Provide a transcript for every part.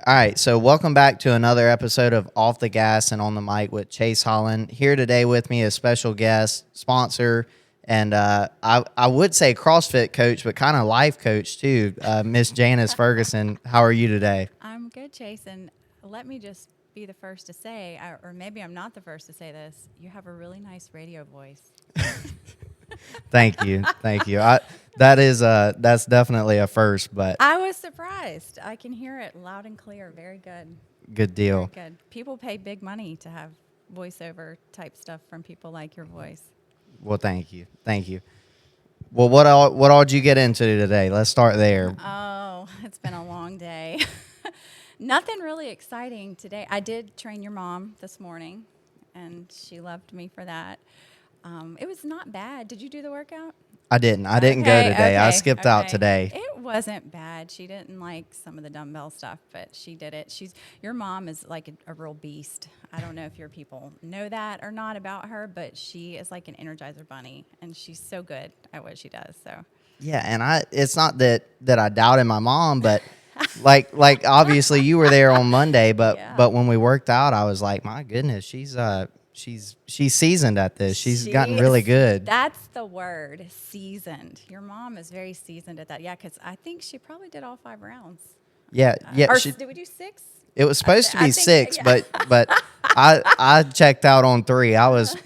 All right, so welcome back to another episode of Off the Gas and On the Mic with Chase Holland. Here today with me is special guest, sponsor, and I would say CrossFit coach, but kind of life coach too, Miss Janice Ferguson. How are you today? I'm good, Chase, and let me just be the first to say, or maybe I'm not the first to say this, you have a really nice radio voice. Thank you. That's definitely a first, but I was surprised. I can hear it loud and clear. Very good. good deal. Very good. People pay big money to have voiceover type stuff from people like your voice. Well, thank you. Well, what all did you get into today? Let's start there. Oh, it's been a long day. Nothing really exciting today. I did train your mom this morning, and she loved me for that. It was not bad. Did you do the workout? I didn't go today. I skipped out today. It wasn't bad. She didn't like some of the dumbbell stuff, but she did it. Your mom is like a real beast. I don't know if your people know that or not about her, but she is like an Energizer bunny, and she's so good at what she does. So Yeah, and it's not that I doubted my mom, but like obviously you were there on Monday, but Yeah. but when we worked out, I was like, my goodness, she's seasoned at this. She's gotten really good. That's the word, seasoned. Your mom is very seasoned at that. Yeah, because I think she probably did all 5 rounds. Yeah. Or did we do 6? It was supposed to be I think, 6, yeah. but I checked out on 3. I was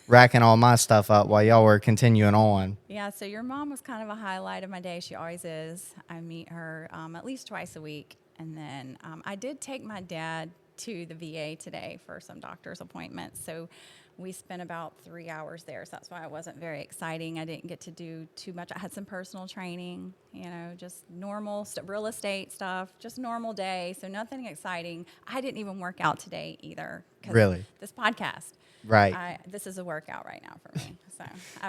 racking all my stuff up while y'all were continuing on. Yeah, so your mom was kind of a highlight of my day. She always is. I meet her at least twice a week. And then I did take my dad to the VA today for some doctor's appointments. So we spent about 3 hours there. So that's why it wasn't very exciting. I didn't get to do too much. I had some personal training, just normal real estate stuff, just normal day. So nothing exciting. I didn't even work out today either. Really? This podcast. Right. This is a workout right now for me. So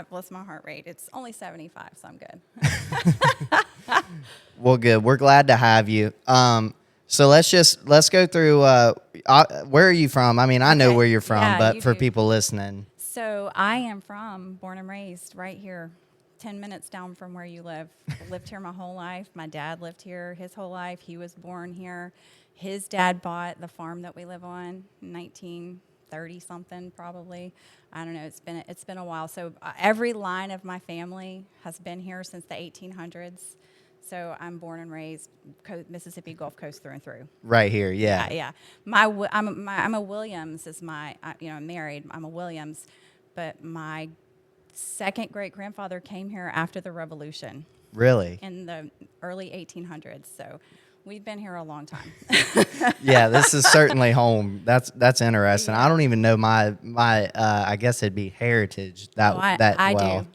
bless my heart rate. It's only 75, so I'm good. Well, good. We're glad to have you. So let's go through. Where are you from? I mean, I know Okay. where you're from, Yeah, but you for do. people listening, So I am born and raised right here, 10 minutes down from where you live. Lived here my whole life. My dad lived here his whole life. He was born here. His dad bought the farm that we live on in 1930 something probably. I don't know. It's been a while. So every line of my family has been here since the 1800s. So I'm born and raised Mississippi Gulf Coast through and through. right here. Yeah. Yeah. I'm a Williams. I'm married. I'm a Williams, but my second great grandfather came here after the Revolution Really? in the early 1800s. So we've been here a long time. Yeah. This is certainly home. That's interesting. Yeah. I don't even know my I guess it'd be heritage that I well. do.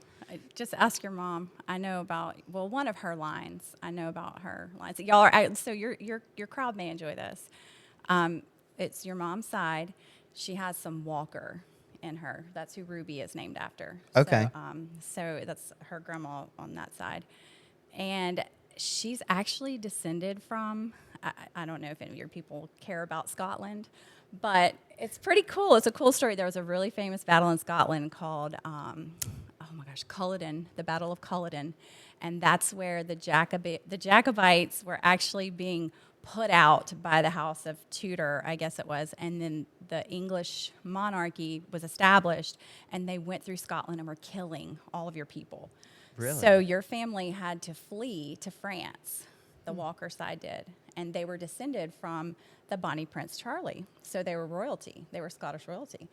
Just ask your mom. I know about one of her lines. I know about her lines. Y'all are so your crowd may enjoy this. It's your mom's side. She has some Walker in her. That's who Ruby is named after. Okay. So that's her grandma on that side, and she's actually descended from. I don't know if any of your people care about Scotland, but it's pretty cool. It's a cool story. There was a really famous battle in Scotland called. Culloden, the Battle of Culloden, and that's where the Jacobites were actually being put out by the House of Tudor, I guess it was, and then the English monarchy was established, and they went through Scotland and were killing all of your people. Really? So your family had to flee to France. The Walker side did, and they were descended from the Bonnie Prince Charlie, so they were royalty. They were Scottish royalty,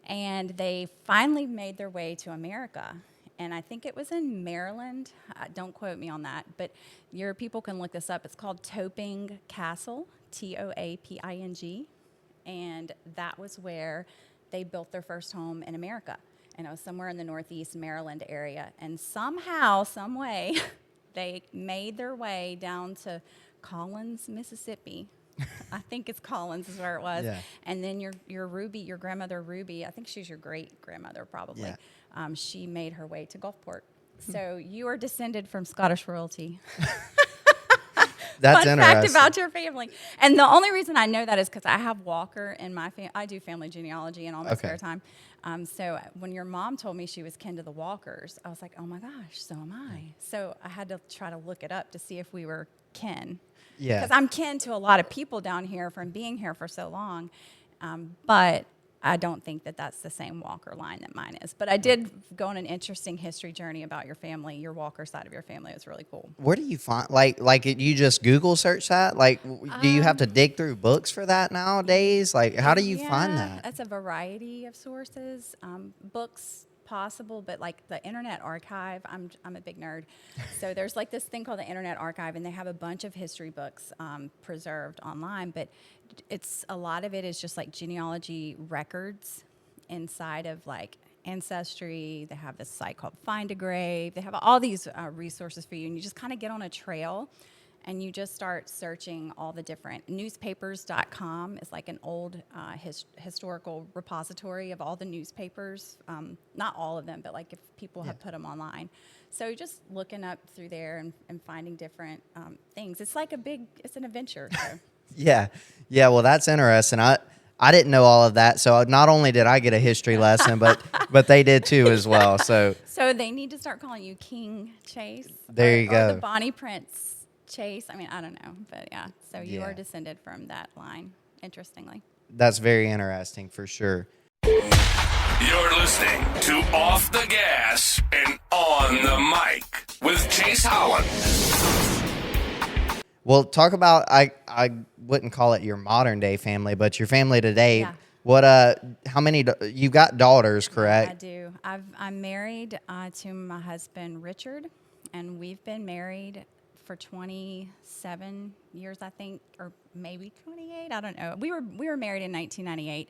and they finally made their way to America. And I think it was in Maryland. Don't quote me on that, but your people can look this up. It's called Toping Castle, Toaping, and that was where they built their first home in America. And it was somewhere in the Northeast Maryland area. And somehow, some way, they made their way down to Collins, Mississippi. I think it's Collins is where it was. Yeah. And then your Ruby, your grandmother Ruby, I think she's your great grandmother probably. Yeah. She made her way to Gulfport. So you are descended from Scottish royalty. That's Fun interesting. fact about your family. And the only reason I know that is because I have Walker in my family. I do family genealogy in all my spare time. So when your mom told me she was kin to the Walkers, I was like, oh my gosh, so am I. So I had to try to look it up to see if we were kin. Yeah. Because I'm kin to a lot of people down here from being here for so long. But I don't think that that's the same Walker line that mine is. But I did go on an interesting history journey about your family, your Walker side of your family. It was really cool. Where do you find you just Google search that? Like, do you have to dig through books for that nowadays? Like, how do you find that? It's a variety of sources. Books possible, but like the Internet Archive, I'm a big nerd. So there's like this thing called the Internet Archive, and they have a bunch of history books preserved online, but a lot of it is just like genealogy records inside of like Ancestry. They have this site called Find a Grave. They have all these resources for you, and you just kind of get on a trail and you just start searching all the different newspapers.com is like an old historical repository of all the newspapers. Not all of them, but like if people have put them online. So just looking up through there and finding different things. It's like it's an adventure. So. Yeah. Well, that's interesting. I didn't know all of that. So not only did I get a history lesson, but they did too as well. So they need to start calling you King Chase. There you go. Or the Bonnie Prince Chase. I mean, I don't know, but yeah. So you are descended from that line, interestingly. That's very interesting for sure. You're listening to Off the Gas and On the Mic with Chase Holland. Well, talk about, I wouldn't call it your modern day family, but your family today. Yeah. What, how many, you've got daughters, correct? I do. I'm married to my husband, Richard, and we've been married for 27 years, I think, or maybe 28. I don't know. We were married in 1998,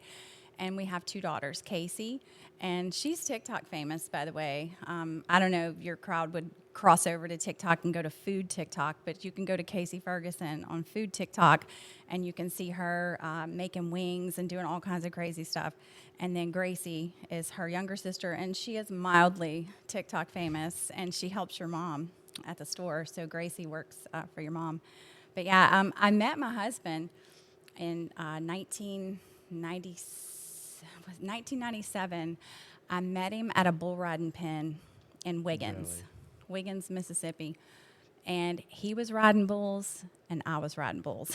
and we have 2 daughters, Casey, and she's TikTok famous, by the way. I don't know if your crowd would cross over to TikTok and go to food TikTok, but you can go to Casey Ferguson on food TikTok, and you can see her making wings and doing all kinds of crazy stuff. And then Gracie is her younger sister, and she is mildly TikTok famous, and she helps your mom at the store. So Gracie works for your mom. But yeah, I met my husband in 1997. I met him at a bull riding pen in Wiggins, Mississippi. And he was riding bulls, and I was riding bulls.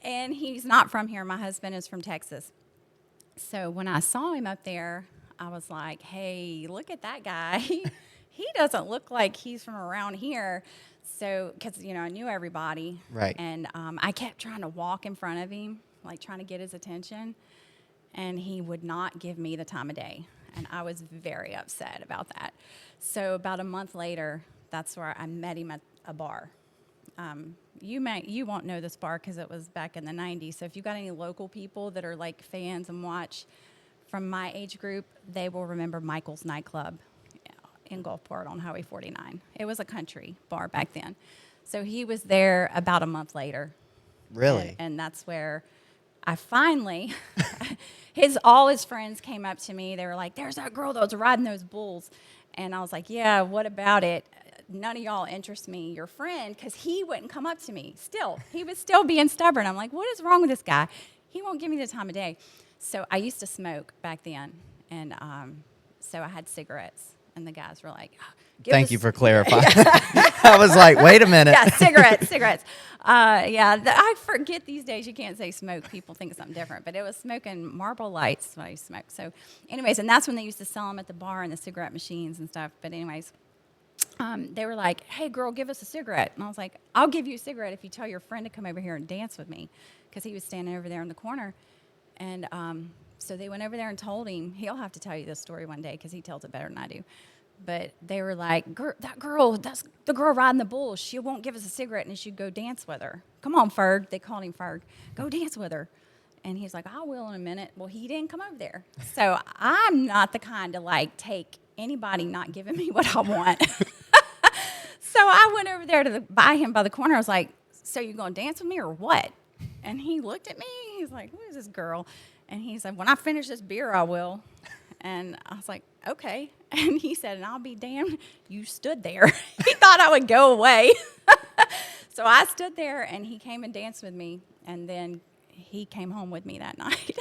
And he's not from here. My husband is from Texas. So when I saw him up there, I was like, hey, look at that guy. He doesn't look like he's from around here. So, because, I knew everybody. Right. And I kept trying to walk in front of him, like trying to get his attention. And he would not give me the time of day. And I was very upset about that. So about a month later, that's where I met him at a bar. You won't know this bar because it was back in the 90s. So if you got any local people that are like fans and watch from my age group, they will remember Michael's Nightclub in Gulfport on Highway 49. It was a country bar back then. So he was there about a month later. Really? And that's where I finally, all his friends came up to me. They were like, there's that girl that was riding those bulls. And I was like, yeah, what about it? None of y'all interest me, your friend, because he wouldn't come up to me still. He was still being stubborn. I'm like, what is wrong with this guy? He won't give me the time of day. So I used to smoke back then. And so I had cigarettes. And the guys were like, Thank you for clarifying. I was like, wait a minute. Yeah, cigarettes. I forget these days you can't say smoke. People think it's something different. But it was smoking Marlboro Lights when I used to smoke. So anyways, and that's when they used to sell them at the bar and the cigarette machines and stuff. But anyways, they were like, hey, girl, give us a cigarette. And I was like, I'll give you a cigarette if you tell your friend to come over here and dance with me. Because he was standing over there in the corner. And so they went over there and told him. He'll have to tell you this story one day because he tells it better than I do. But they were like, that's the girl riding the bull. She won't give us a cigarette, and you should go dance with her. Come on, Ferg. They called him Ferg. Go dance with her. And he's like, I will in a minute. Well, he didn't come over there. So I'm not the kind to, like, take anybody not giving me what I want. So I went over there by him by the corner. I was like, so you going to dance with me or what? And he looked at me. He's like, who is this girl? And he's like, when I finish this beer, I will. And I was like, okay. And he said, and I'll be damned, you stood there. He thought I would go away. So I stood there, and he came and danced with me. And then he came home with me that night.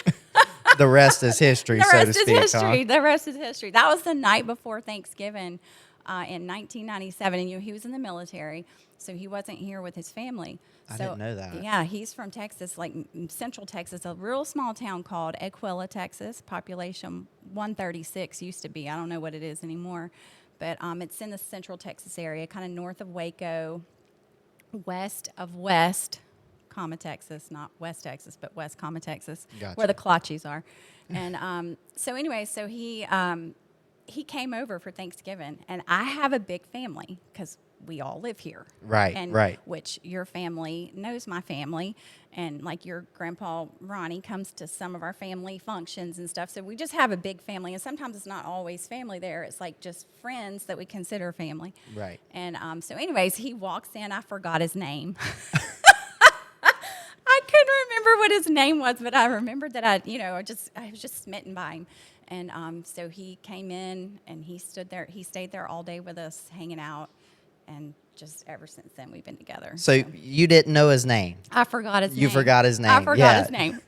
The rest is history, so to speak. The rest is history. That was the night before Thanksgiving. in 1997, and he was in the military, so he wasn't here with his family. I didn't know that. Yeah, he's from Texas, like central Texas, a real small town called Aquila, Texas. Population 136 used to be. I don't know what it is anymore, but it's in the central Texas area, kind of north of Waco, west of West, Texas, not West Texas, but West, Texas, Gotcha. where the Clutchies are. And so he came over for Thanksgiving, and I have a big family because we all live here. Right, and right. Which your family knows my family, and like your grandpa Ronnie comes to some of our family functions and stuff. So we just have a big family, and sometimes it's not always family there. It's like just friends that we consider family. Right. And so anyways, he walks in. I forgot his name. I couldn't remember what his name was, but I remembered that I was just smitten by him. And so he came in and he stood there. He stayed there all day with us, hanging out, and just ever since then we've been together. So you didn't know his name? I forgot his name. You forgot his name? I forgot his name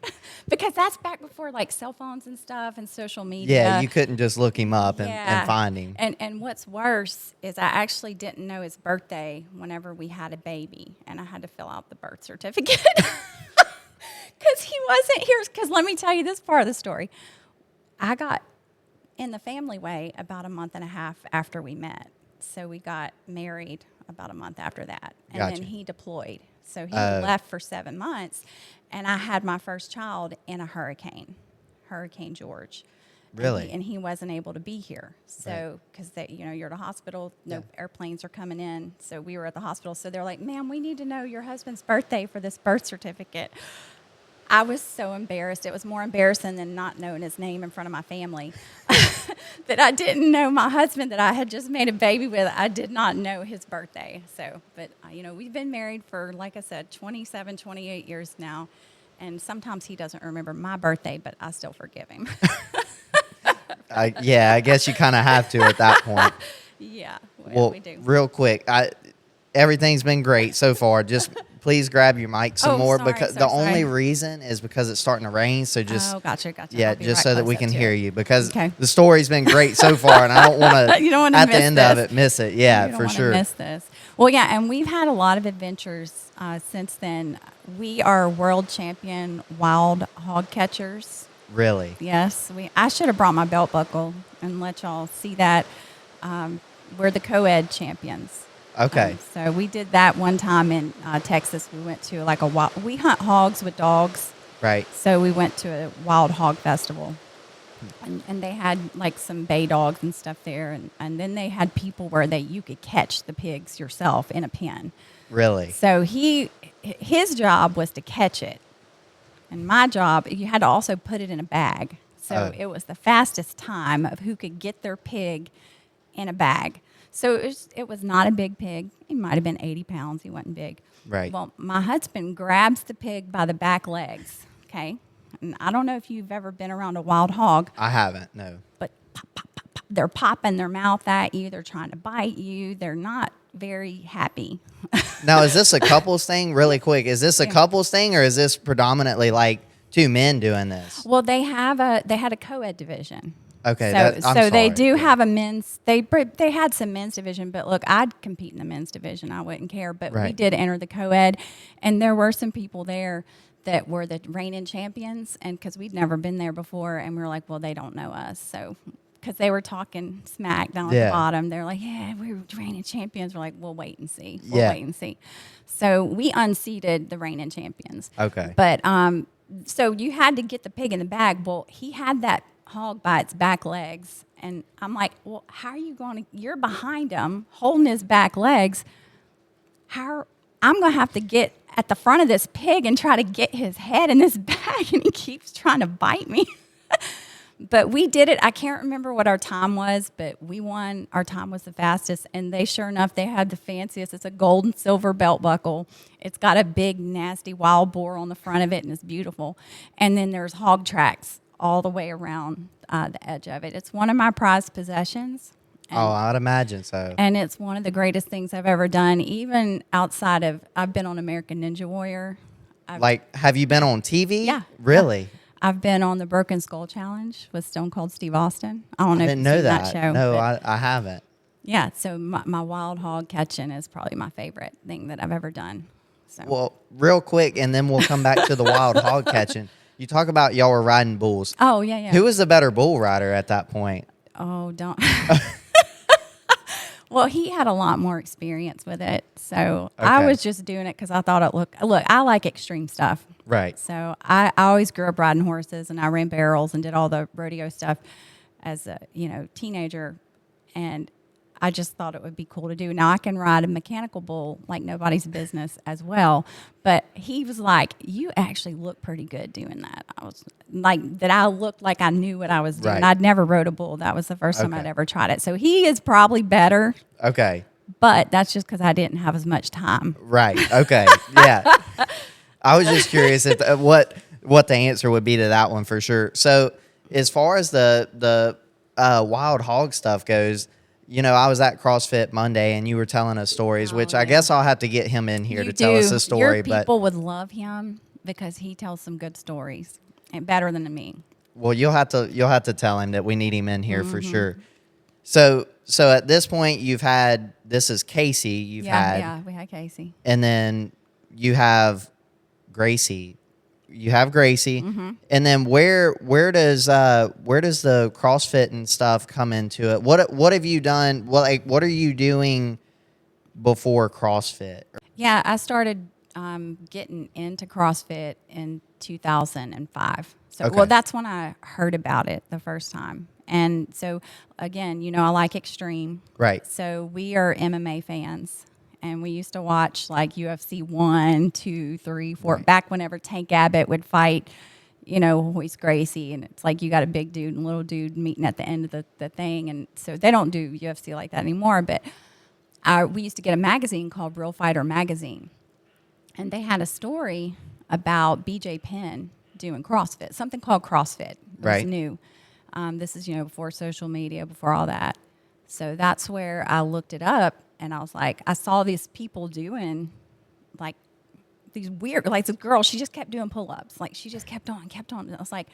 because that's back before like cell phones and stuff and social media. Yeah, you couldn't just look him up and find him. And what's worse is I actually didn't know his birthday whenever we had a baby, and I had to fill out the birth certificate. Because he wasn't here. Because let me tell you this part of the story. I got in the family way about a month and a half after we met. So we got married about a month after that. And Gotcha. then he deployed. So he left for 7 months. And I had my first child in a Hurricane George. Really? And he wasn't able to be here. So, because you're at a hospital, no airplanes are coming in. So we were at the hospital. So they're like, ma'am, we need to know your husband's birthday for this birth certificate. I was so embarrassed. It was more embarrassing than not knowing his name in front of my family. That I didn't know my husband that I had just made a baby with. I did not know his birthday. So, but, we've been married for, like I said, 27, 28 years now. And sometimes he doesn't remember my birthday, but I still forgive him. I guess you kind of have to at that point. Yeah, Well, we do. real quick, everything's been great so far. Just please grab your mic some more because the only reason is because it's starting to rain. So just gotcha. Yeah, just so that we can hear you because Okay. the story's been great so far, and I don't want to. You don't wanna at the miss end this. of it miss it. Yeah, You don't for wanna sure. miss this. Well, yeah, and we've had a lot of adventures since then. We are world champion wild hog catchers. Really? Yes, I should have brought my belt buckle and let y'all see that. We're the co-ed champions. Okay. So we did that one time in Texas. We went to like we hunt hogs with dogs. Right. So we went to a wild hog festival. And they had like some bay dogs and stuff there. And then they had people where you could catch the pigs yourself in a pen. Really? So his job was to catch it. And my job, you had to also put it in a bag. So it was the fastest time of who could get their pig in a bag. So it was not a big pig. He might have been 80 pounds. He wasn't big. Right. Well, my husband grabs the pig by the back legs, okay? And I don't know if you've ever been around a wild hog. I haven't, no. But pop, pop, pop, pop. They're popping their mouth at you. They're trying to bite you. They're not very happy. Now, is this a couples thing? Really quick, is this a couples thing or is this predominantly like two men doing this? Well, they had a co-ed division. Okay, so they do have a men's. They had some men's division, but look, I'd compete in the men's division. I wouldn't care, but we did enter the co-ed, and there were some people there that were the reigning champions, and because we'd never been there before, and we were like, well, they don't know us, so because they were talking smack down at the bottom, they're like, yeah, we were reigning champions. We're like, we'll wait and see. We'll wait and see. So we unseated the reigning champions. Okay, but so you had to get the pig in the bag. Well, he had that hog by its back legs, and I'm like, well, how are you going to, you're behind him holding his back legs, I'm going to have to get at the front of this pig and try to get his head in this bag, and he keeps trying to bite me. But we did it. I can't remember what our time was, but we won. Our time was the fastest, and sure enough, they had the fanciest. It's a gold and silver belt buckle. It's got a big, nasty wild boar on the front of it, and it's beautiful. And then there's hog tracks all the way around the edge of it. It's one of my prized possessions. I'd imagine so. And it's one of the greatest things I've ever done, even outside of, I've been on American Ninja Warrior. Have you been on TV? Yeah. Really? Yeah. I've been on the Broken Skull Challenge with Stone Cold Steve Austin. I don't know I if didn't you've know seen that. show. No, I haven't. Yeah, so my wild hog catching is probably my favorite thing that I've ever done. So. Well, real quick, and then we'll come back to the wild hog catching. You talk about y'all were riding bulls. Oh, yeah. Who was the better bull rider at that point? Oh, don't. Well, he had a lot more experience with it. So I was just doing it because I thought it look, I like extreme stuff. Right. So I always grew up riding horses, and I ran barrels and did all the rodeo stuff as a, teenager. And I just thought it would be cool to do. Now I can ride a mechanical bull like nobody's business as well. But he was like, you actually look pretty good doing that. I was like, that I looked like I knew what I was doing. Right. I'd never rode a bull. That was the first time I'd ever tried it. So he is probably better. Okay. But that's just because I didn't have as much time. Right. Okay. Yeah. I was just curious if what the answer would be to that one for sure. So as far as the wild hog stuff goes, I was at CrossFit Monday, and you were telling us stories, which I guess I'll have to get him in here to tell us a story. Your people would love him because he tells some good stories, and better than me. Well, you'll have to tell him that we need him in here for sure. So at this point, this is Casey. We had Casey, and then you have Gracie. And then where does the CrossFit and stuff come into it? What have you done? What are you doing before CrossFit? Yeah, I started getting into CrossFit in 2005. So, well, that's when I heard about it the first time. And so, again, I like extreme. Right. So we are MMA fans. And we used to watch like UFC 1, 2, 3, 4, right. Back whenever Tank Abbott would fight, Royce Gracie. And it's like you got a big dude and little dude meeting at the end of the thing. And so they don't do UFC like that anymore. But we used to get a magazine called Real Fighter Magazine. And they had a story about BJ Penn doing CrossFit, something called CrossFit. It was new. This is, before social media, before all that. So that's where I looked it up. And I was like, I saw these people doing, like, these weird, like, this girl, she just kept doing pull-ups. Like, she just kept on. And I was like,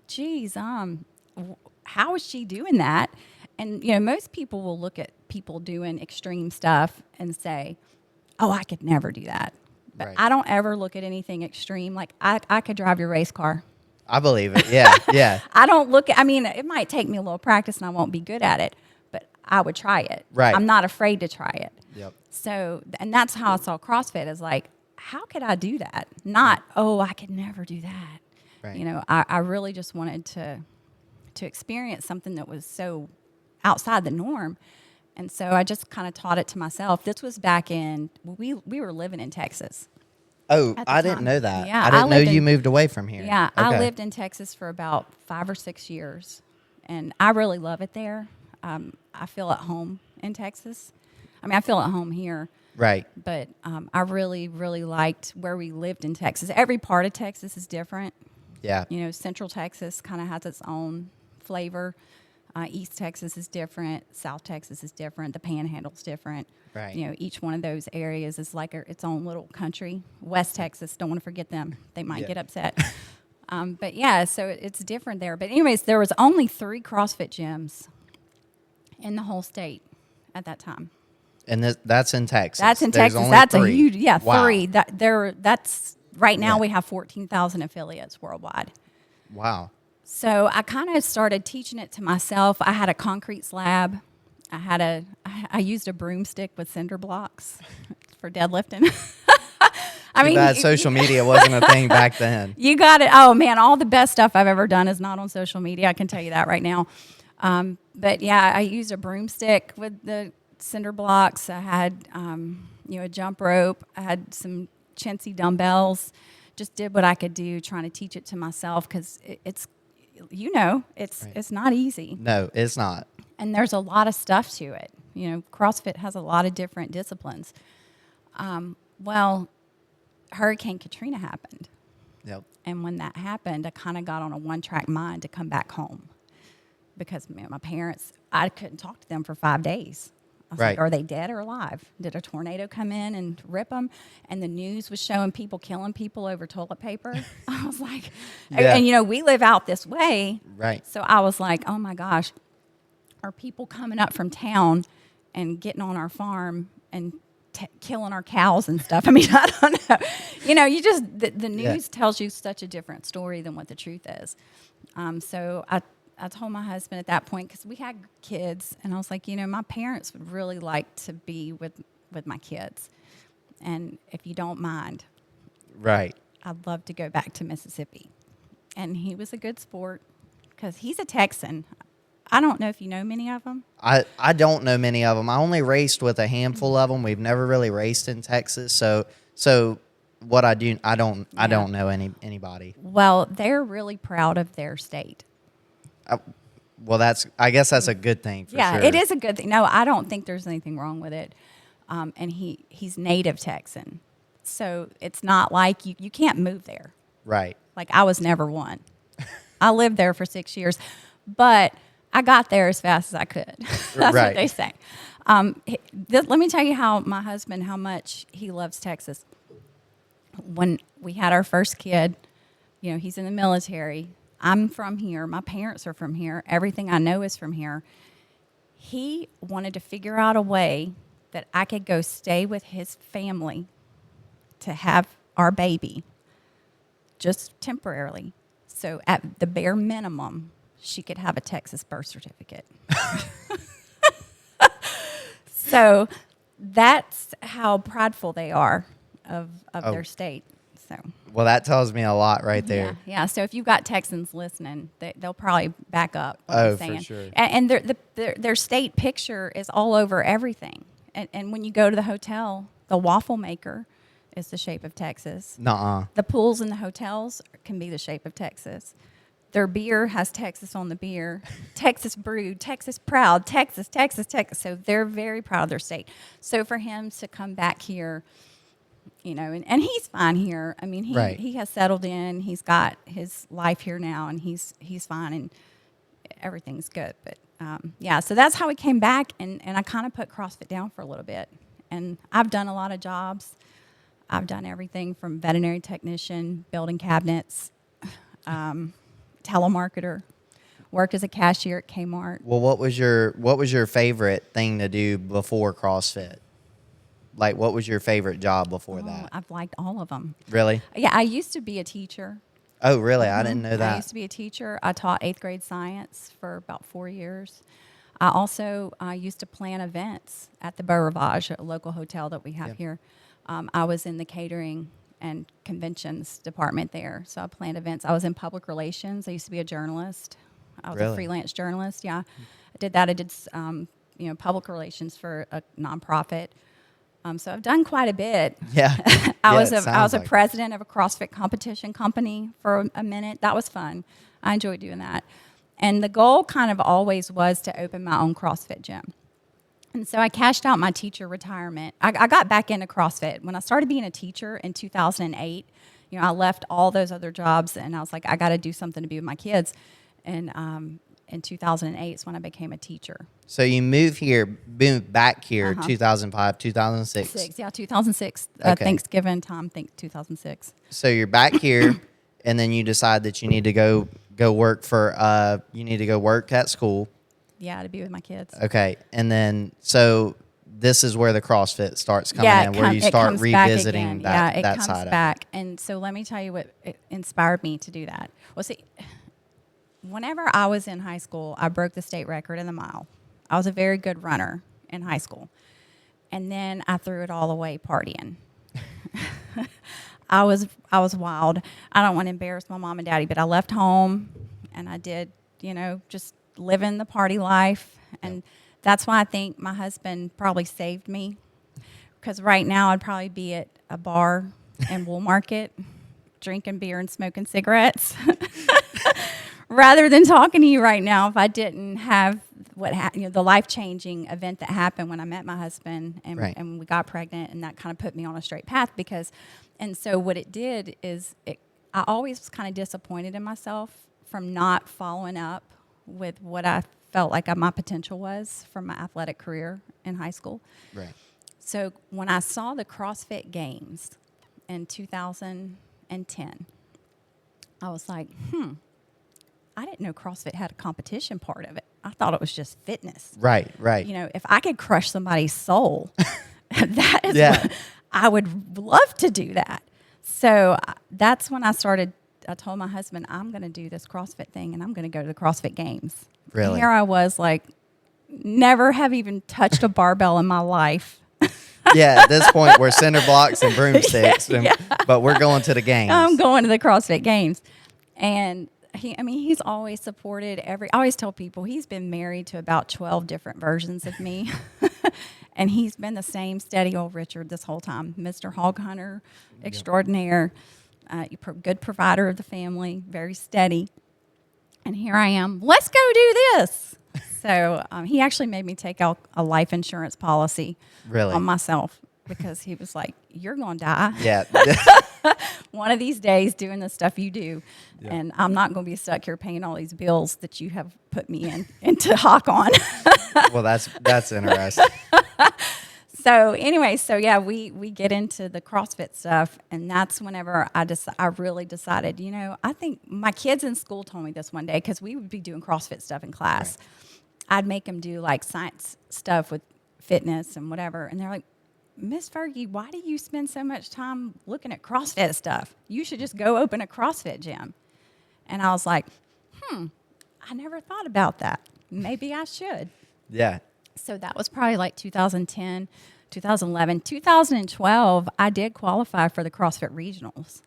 geez, how is she doing that? And, most people will look at people doing extreme stuff and say, oh, I could never do that. But I don't ever look at anything extreme. Like, I could drive your race car. I believe it. Yeah, yeah. I don't look at, it might take me a little practice and I won't be good at it. I would try it. Right. I'm not afraid to try it. Yep. So, and that's how I saw CrossFit is like, how could I do that? Not, oh, I could never do that. Right. I really just wanted to experience something that was so outside the norm. And so I just kind of taught it to myself. This was back in, we were living in Texas. Oh, I didn't know that. Yeah, I didn't know you moved away from here. Yeah, okay. I lived in Texas for about 5 or 6 years. And I really love it there. I feel at home in Texas. I feel at home here. Right. But I really, really liked where we lived in Texas. Every part of Texas is different. Yeah. Central Texas kind of has its own flavor. East Texas is different. South Texas is different. The Panhandle's different. Right. Each one of those areas is like its own little country. West Texas, don't want to forget them. They might get upset. But yeah, so it's different there. But anyways, there was only 3 CrossFit gyms in the whole state at that time. And that's in Texas. That's in There's Texas. only That's 3. a huge, Wow. 3. That's right now we have 14,000 affiliates worldwide. Wow. So I kind of started teaching it to myself. I had a concrete slab. I used a broomstick with cinder blocks for deadlifting. Too bad social media wasn't a thing back then. You got it. Oh man, all the best stuff I've ever done is not on social media. I can tell you that right now. But yeah, I used a broomstick with the cinder blocks. I had, a jump rope. I had some chintzy dumbbells. Just did what I could do, trying to teach it to myself because it's not easy. No, it's not. And there's a lot of stuff to it. CrossFit has a lot of different disciplines. Well, Hurricane Katrina happened. Yep. And when that happened, I kind of got on a one-track mind to come back home because my parents, I couldn't talk to them for 5 days. I was like, are they dead or alive? Did a tornado come in and rip them? And the news was showing people killing people over toilet paper. I was like, and we live out this way. Right. So I was like, oh my gosh, are people coming up from town and getting on our farm and killing our cows and stuff. I mean, I don't know. You just, the news tells you such a different story than what the truth is. So I told my husband at that point, because we had kids, and I was like, my parents would really like to be with my kids. And if you don't mind, Right. I'd love to go back to Mississippi. And he was a good sport because he's a Texan. I don't know if you know many of them. I don't know many of them. I only raced with a handful of them. We've never really raced in Texas. So what I do, I don't know anybody. Well, they're really proud of their state. Well, I guess that's a good thing for sure. It is a good thing. No, I don't think there's anything wrong with it. And he's native Texan. So it's not like you can't move there. Right. Like I was never one. I lived there for 6 years, but I got there as fast as I could. That's Right. what they say. Let me tell you how much he loves Texas. When we had our first kid, he's in the military. I'm from here. My parents are from here. Everything I know is from here. He wanted to figure out a way that I could go stay with his family to have our baby, just temporarily. So at the bare minimum, she could have a Texas birth certificate. So that's how prideful they are of their state. So. Well, that tells me a lot right there. Yeah. So if you've got Texans listening, they'll probably back up what Oh, I'm saying. for sure. And their state picture is all over everything. And when you go to the hotel, the waffle maker is the shape of Texas. Nuh-uh. The pools in the hotels can be the shape of Texas. Their beer has Texas on the beer. Texas brewed, Texas proud, Texas. So they're very proud of their state. So for him to come back here, and he's fine here. I mean, he has settled in. He's got his life here now, and he's fine, and everything's good. But so that's how we came back, and I kind of put CrossFit down for a little bit. And I've done a lot of jobs. I've done everything from veterinary technician, building cabinets, telemarketer, worked as a cashier at Kmart. Well, what was your favorite thing to do before CrossFit? Like, what was your favorite job before that? I've liked all of them. Really? Yeah, I used to be a teacher. Oh, really? I didn't know that. I used to be a teacher. I taught 8th grade science for about 4 years. I also used to plan events at the Beau Rivage, a local hotel that we have here. I was in the catering and conventions department there. So I planned events. I was in public relations. I used to be a journalist. I was a freelance journalist. Yeah, I did that. I did public relations for a nonprofit. So I've done quite a bit. Yeah. I was a president of a CrossFit competition company for a minute. That was fun. I enjoyed doing that. And the goal kind of always was to open my own CrossFit gym. And so I cashed out my teacher retirement. I got back into CrossFit. When I started being a teacher in 2008, I left all those other jobs, and I was like, I got to do something to be with my kids. And in 2008 is when I became a teacher. So you moved back here 2005, 2006? 2006. Okay. Thanksgiving time, 2006. So you're back here, and then you decide that you need to go work at school. Yeah, to be with my kids. Okay, and then so this is where the CrossFit starts coming in, where you start revisiting that side. It comes back. And so let me tell you what inspired me to do that. Well, see, whenever I was in high school, I broke the state record in the mile. I was a very good runner in high school. And then I threw it all away partying. I was wild. I don't want to embarrass my mom and daddy, but I left home and I did, just living the party life. And that's why I think my husband probably saved me, because right now I'd probably be at a bar in Woolmarket drinking beer and smoking cigarettes rather than talking to you right now if I didn't have the life-changing event that happened when I met my husband and we got pregnant, and that kind of put me on a straight path. And so what it did is I always was kind of disappointed in myself from not following up with what I felt like my potential was from my athletic career in high school. Right. So when I saw the CrossFit Games in 2010, I was like, I didn't know CrossFit had a competition part of it. I thought it was just fitness. Right. You know, if I could crush somebody's soul, that is Yeah. what, I would love to do that. So that's when I told my husband, I'm going to do this CrossFit thing, and I'm going to go to the CrossFit Games. Really? And here I was, like, never have even touched a barbell in my life. Yeah, at this point, we're cinder blocks and broomsticks, but we're going to the games. I'm going to the CrossFit Games. And he's always supported I always tell people he's been married to about 12 different versions of me. And he's been the same steady old Richard this whole time. Mr. Hog Hunter extraordinaire, good provider of the family, very steady. And here I am, let's go do this. So he actually made me take out a life insurance policy on myself, because he was like, you're going to die. Yeah. One of these days doing the stuff you do. Yeah. And I'm not going to be stuck here paying all these bills that you have put me into hawk on. Well, that's interesting. So anyway, we get into the CrossFit stuff, and that's whenever I really decided, you know, I think my kids in school told me this one day, because we would be doing CrossFit stuff in class. Right. I'd make them do like science stuff with fitness and whatever, and they're like, Miss Fergie, why do you spend so much time looking at CrossFit stuff? You should just go open a CrossFit gym. And I was like, I never thought about that. Maybe I should. Yeah. So that was probably like 2010, 2011. 2012, I did qualify for the CrossFit Regionals,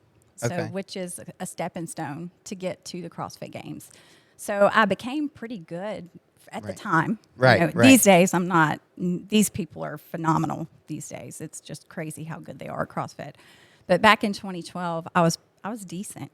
which is a stepping stone to get to the CrossFit Games. So I became pretty good at the time. Right, you know, right. These days, I'm not. These people are phenomenal these days. It's just crazy how good they are at CrossFit. But back in 2012, I was decent,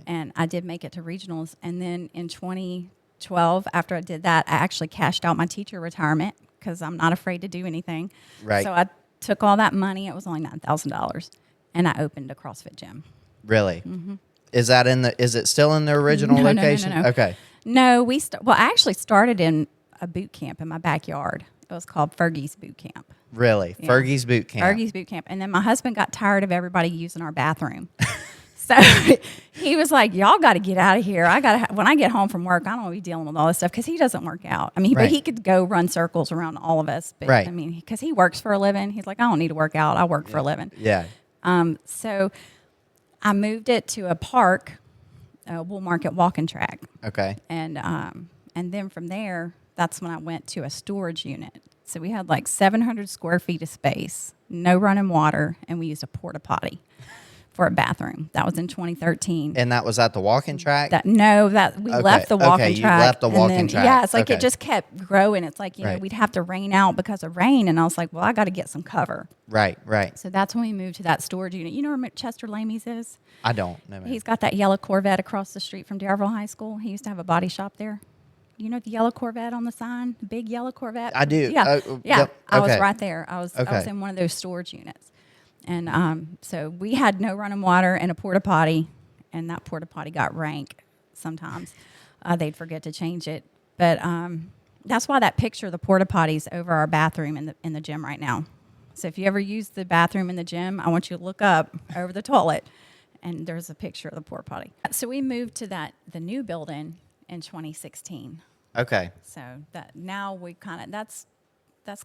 and I did make it to regionals. And then in 2012, after I did that, I actually cashed out my teacher retirement, because I'm not afraid to do anything. Right. So I took all that money. It was only $9,000, and I opened a CrossFit gym. Really? Mm-hmm. Is it still in the original location? No. Okay. No, I actually started in a boot camp in my backyard. It was called Fergie's Boot Camp. Really? Yeah. Fergie's Boot Camp. Fergie's Boot Camp. And then my husband got tired of everybody using our bathroom. So he was like, y'all got to get out of here. When I get home from work, I don't want to be dealing with all this stuff, because he doesn't work out. I mean, but he could go run circles around all of us. But I mean, because he works for a living, he's like, I don't need to work out. I work for a living. Yeah. So I moved it to a park, Wool Market walking track. Okay. And then from there, that's when I went to a storage unit. So we had like 700 square feet of space, no running water, and we used a porta potty for a bathroom. That was in 2013. And that was at the walking track? We left the walking track. You left the walking track. Yeah, it's like it just kept growing. It's like, you know, we'd have to rain out because of rain. And I was like, well, I got to get some cover. Right. So that's when we moved to that storage unit. You know where Chester Lamey's is? I don't know. He's got that yellow Corvette across the street from Darrellville High School. He used to have a body shop there. You know the yellow Corvette on the sign? The big yellow Corvette? I do. Yeah. Yep. I was right there. I was in one of those storage units. And so we had no running water and a porta potty, and that porta potty got rank sometimes. They'd forget to change it. But that's why that picture of the porta potty's over our bathroom in the gym right now. So if you ever use the bathroom in the gym, I want you to look up over the toilet, and there's a picture of the porta potty. So we moved to the new building in 2016. Okay. So that now that's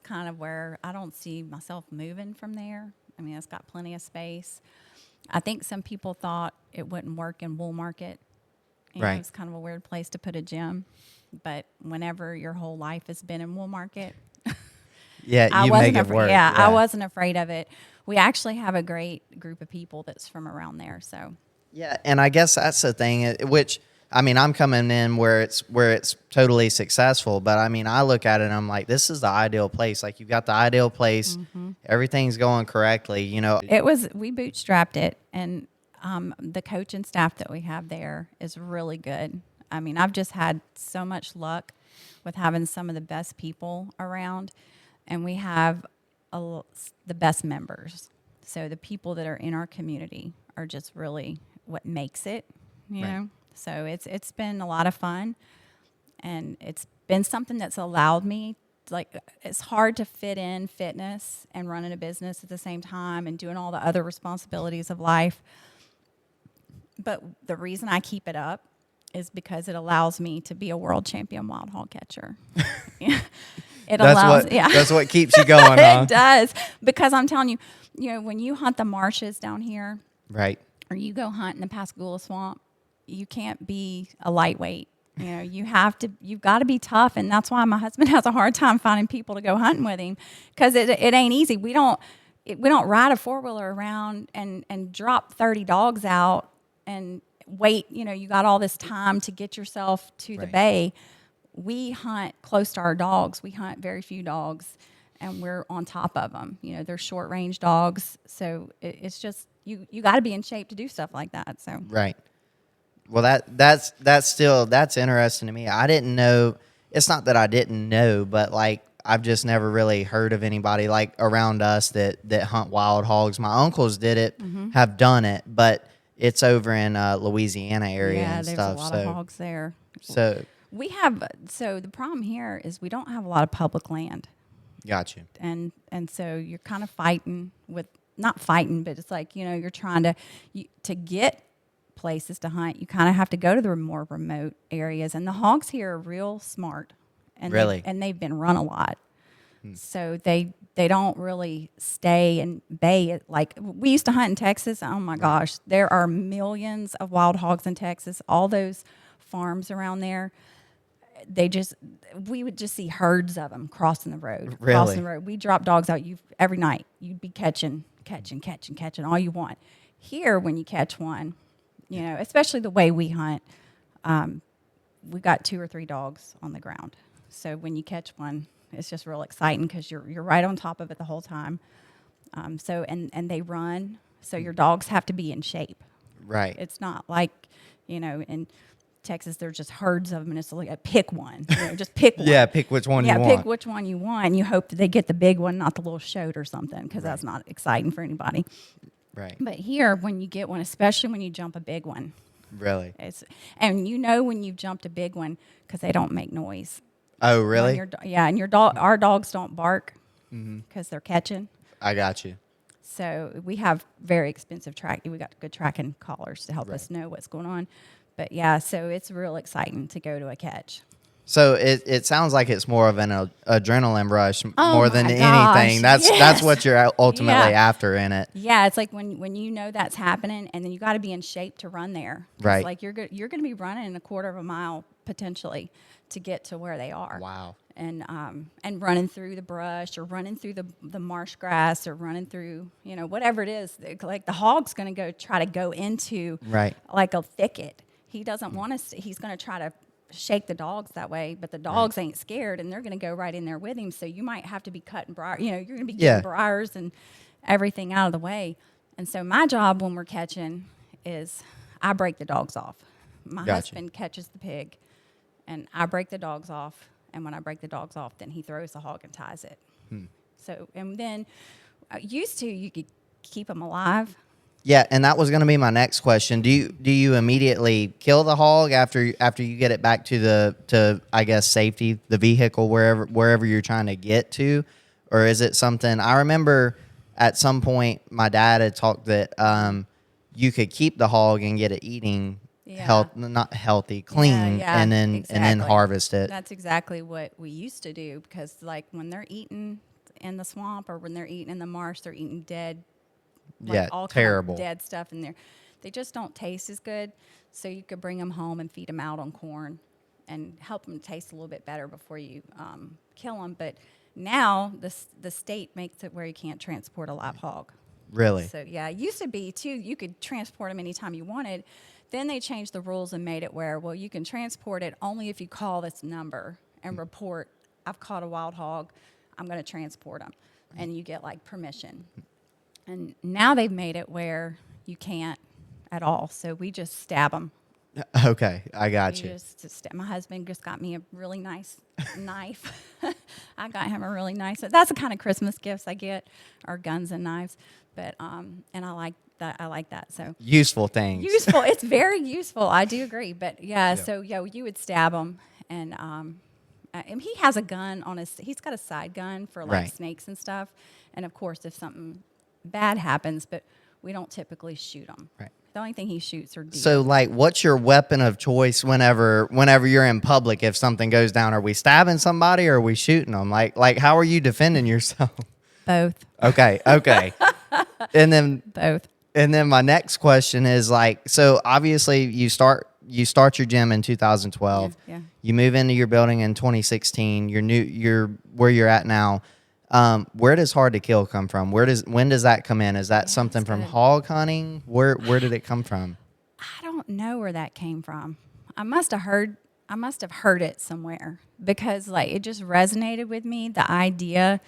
kind of where I don't see myself moving from there. I mean, it's got plenty of space. I think some people thought it wouldn't work in Wool Market. It's kind of a weird place to put a gym. But whenever your whole life has been in Wool Market, you make it work. Yeah, I wasn't afraid of it. We actually have a great group of people that's from around there. So yeah, and I guess that's the thing, which, I mean, I'm coming in where it's totally successful, but I mean, I look at it and I'm like, this is the ideal place. Like, you've got the ideal place, everything's going correctly, you know. We bootstrapped it, and the coach and staff that we have there is really good. I mean, I've just had so much luck with having some of the best people around, and we have the best members. So the people that are in our community are just really what makes it, you know. So it's been a lot of fun, and it's been something that's allowed me, like, it's hard to fit in fitness and running a business at the same time and doing all the other responsibilities of life. But the reason I keep it up is because it allows me to be a world champion wild hog catcher. Yeah. That's what keeps you going, huh? It does, because I'm telling you, when you hunt the marshes down here, Right. or you go hunt in the Pascagoula Swamp, you can't be a lightweight. You've got to be tough, and that's why my husband has a hard time finding people to go hunting with him, because it ain't easy. We don't ride a 4-wheeler around and drop 30 dogs out and wait. You got all this time to get yourself to the bay. We hunt close to our dogs. We hunt very few dogs, and we're on top of them. They're short range dogs, so it's just you got to be in shape to do stuff like that. So right. Well, that's interesting to me. I didn't know. It's not that I didn't know, but like I've just never really heard of anybody like around us that hunt wild hogs. My uncles did it, have done it, but it's over in Louisiana area and stuff. Yeah, there's a lot of hogs there. So the problem here is we don't have a lot of public land. Got you. And so you're kind of fighting with, not fighting, but it's like, you're trying to get places to hunt. You kind of have to go to the more remote areas, and the hogs here are real smart. And really? They've been run a lot. So they don't really stay and bay. Like we used to hunt in Texas. Oh my gosh, there are millions of wild hogs in Texas. All those farms around there, we would just see herds of them crossing the road. Really? Crossing the road. We drop dogs out every night. You'd be catching all you want. Here, when you catch one, especially the way we hunt, we got 2 or 3 dogs on the ground. So when you catch one, it's just real exciting because you're right on top of it the whole time. And they run, so your dogs have to be in shape. Right. It's not like, in Texas, there's just herds of them, and it's like pick one. Just pick one. Yeah, pick which one you want. Yeah, pick which one you want. And you hope that they get the big one, not the little shoat or something, because that's not exciting for anybody. Right. But here, when you get one, especially when you jump a big one. Really? And when you've jumped a big one because they don't make noise. Oh, really? And our dogs don't bark because they're catching. I got you. So we have very expensive we got good tracking collars to help us know what's going on. But yeah, so it's real exciting to go to a catch. So it sounds like it's more of an adrenaline rush more than gosh, anything. That's what you're ultimately after in it. Yeah, it's like when that's happening, and then you got to be in shape to run there. Right. It's like you're going to be running a quarter of a mile potentially to get to where they are. Wow. And running through the brush, or running through the marsh grass, or running through whatever it is. Like the hog's going to try to go into like a thicket. He doesn't want to. He's going to try to shake the dogs that way, but the dogs ain't scared, and they're going to go right in there with him. So you might have to be cutting briars. You're going to be getting briars and everything out of the way. And so my job when we're catching is I break the dogs off. My husband catches the pig, and I break the dogs off. And when I break the dogs off, then he throws the hog and ties it. So, and then used to you could keep them alive. Yeah, and that was going to be my next question. Do you immediately kill the hog after you get it back to I guess safety, the vehicle, wherever you're trying to get to, or is it something? I remember at some point my dad had talked that you could keep the hog and get it eating not healthy, clean, and then harvest it. That's exactly what we used to do, because like when they're eating in the swamp or when they're eating in the marsh, they're eating dead. All terrible kind of dead stuff in there. They just don't taste as good. So you could bring them home and feed them out on corn and help them taste a little bit better before you kill them. But now the state makes it where you can't transport a live hog. Really? So yeah, it used to be too. You could transport them anytime you wanted. Then they changed the rules and made it where, well, you can transport it only if you call this number and report, I've caught a wild hog, I'm going to transport them, and you get like permission. And now they've made it where you can't at all. So we just stab them. Okay, I got you. My husband just got me a really nice knife. I got him a really nice. That's the kind of Christmas gifts I get, are guns and knives. But and I like that. I like that. So useful things. Useful. It's very useful. I do agree. But yeah. So you would stab him, and he has a gun on his. He's got a side gun for like snakes and stuff. And of course, if something bad happens, but we don't typically shoot them. Right. the only thing he shoots are deer. So, like, what's your weapon of choice whenever you're in public? If something goes down, are we stabbing somebody or are we shooting them? Like, how are you defending yourself? Both. Okay. And then Both. And then my next question is like, so obviously you start your gym in 2012. Yeah. You move into your building in 2016. You're where you're at now. Where does hard to kill come from? When does that come in? Is that something from hog hunting? Where did it come from? I don't know where that came from. I must have heard it somewhere because like it just resonated with me, the idea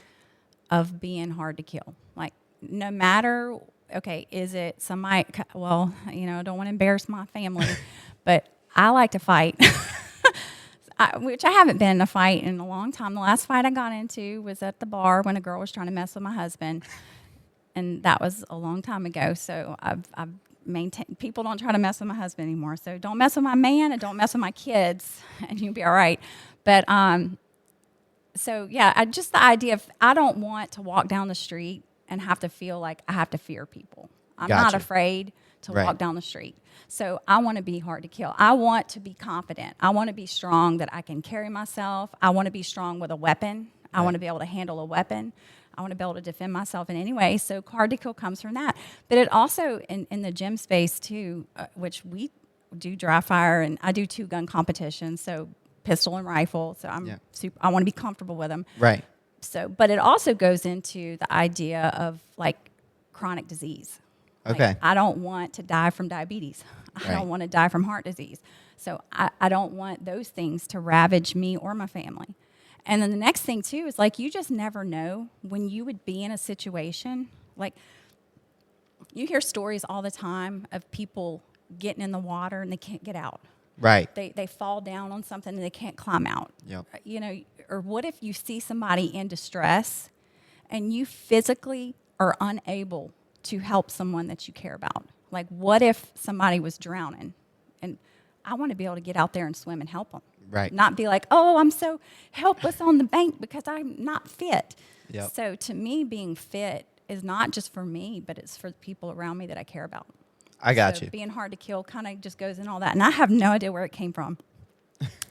of being hard to kill. Like no matter, okay, is it somebody, well, I don't want to embarrass my family, but I like to fight, which I haven't been in a fight in a long time. The last fight I got into was at the bar when a girl was trying to mess with my husband, and that was a long time ago. So I've maintained, people don't try to mess with my husband anymore. So don't mess with my man and don't mess with my kids, and you'll be all right. But so yeah, just the idea of I don't want to walk down the street and have to feel like I have to fear people. I'm not afraid to walk down the street. So I want to be hard to kill. I want to be confident. I want to be strong that I can carry myself. I want to be strong with a weapon. I want to be able to handle a weapon. I want to be able to defend myself in any way. So hard to kill comes from that. But it also, in the gym space too, which we do dry fire, and I do 2 gun competitions, so pistol and rifle. So I want to be comfortable with them. Right. So, but it also goes into the idea of like chronic disease. Okay. Like, I don't want to die from diabetes. I don't want to die from heart disease. So I don't want those things to ravage me or my family. And then the next thing too is like, you just never know when you would be in a situation. Like you hear stories all the time of people getting in the water and they can't get out. Right. They fall down on something and they can't climb out. Yep. Or what if you see somebody in distress and you physically are unable to help someone that you care about? Like, what if somebody was drowning? And I want to be able to get out there and swim and help them. Right. Not be like, oh, I'm so helpless on the bank because I'm not fit. Yep. So to me, being fit is not just for me, but it's for the people around me that I care about. I got So you. being hard to kill kind of just goes in all that. And I have no idea where it came from.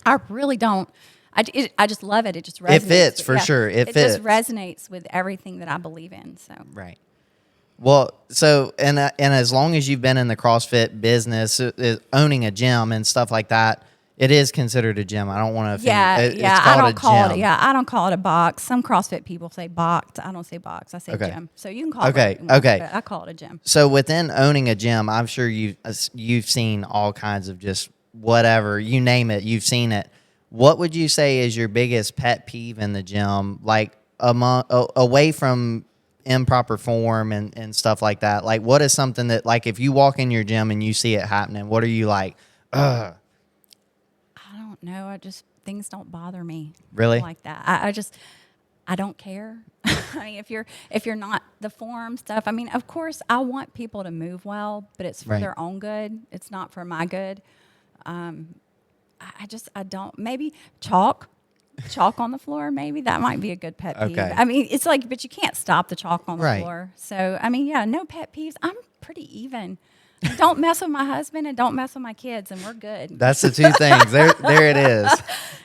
I really don't. I just love it. It just resonates. It fits for sure. It fits. Just resonates with everything that I believe in. So Right. Well, so and as long as you've been in the CrossFit business, owning a gym and stuff like that, it is considered a gym. I don't want to. I don't call it. Yeah, I don't call it a box. Some CrossFit people say box. I don't say box. I say gym. So you can call it. Okay. But I call it a gym. So within owning a gym, I'm sure you've seen all kinds of just whatever you name it. You've seen it. What would you say is your biggest pet peeve in the gym, like away from improper form and stuff like that? Like, what is something that, like, if you walk in your gym and you see it happening, what are you like? Ugh. I don't know. Things don't bother me. Really? Like that. I don't care. I mean, if you're not the form stuff. I mean, of course, I want people to move well, but it's for their own good. It's not for my good. I don't. Maybe chalk on the floor. Maybe that might be a good pet peeve. Okay. I mean, it's like, but you can't stop the chalk on the floor. So, I mean, yeah, no pet peeves. I'm pretty even. Don't mess with my husband and don't mess with my kids, and we're good. That's the 2 things. There it is.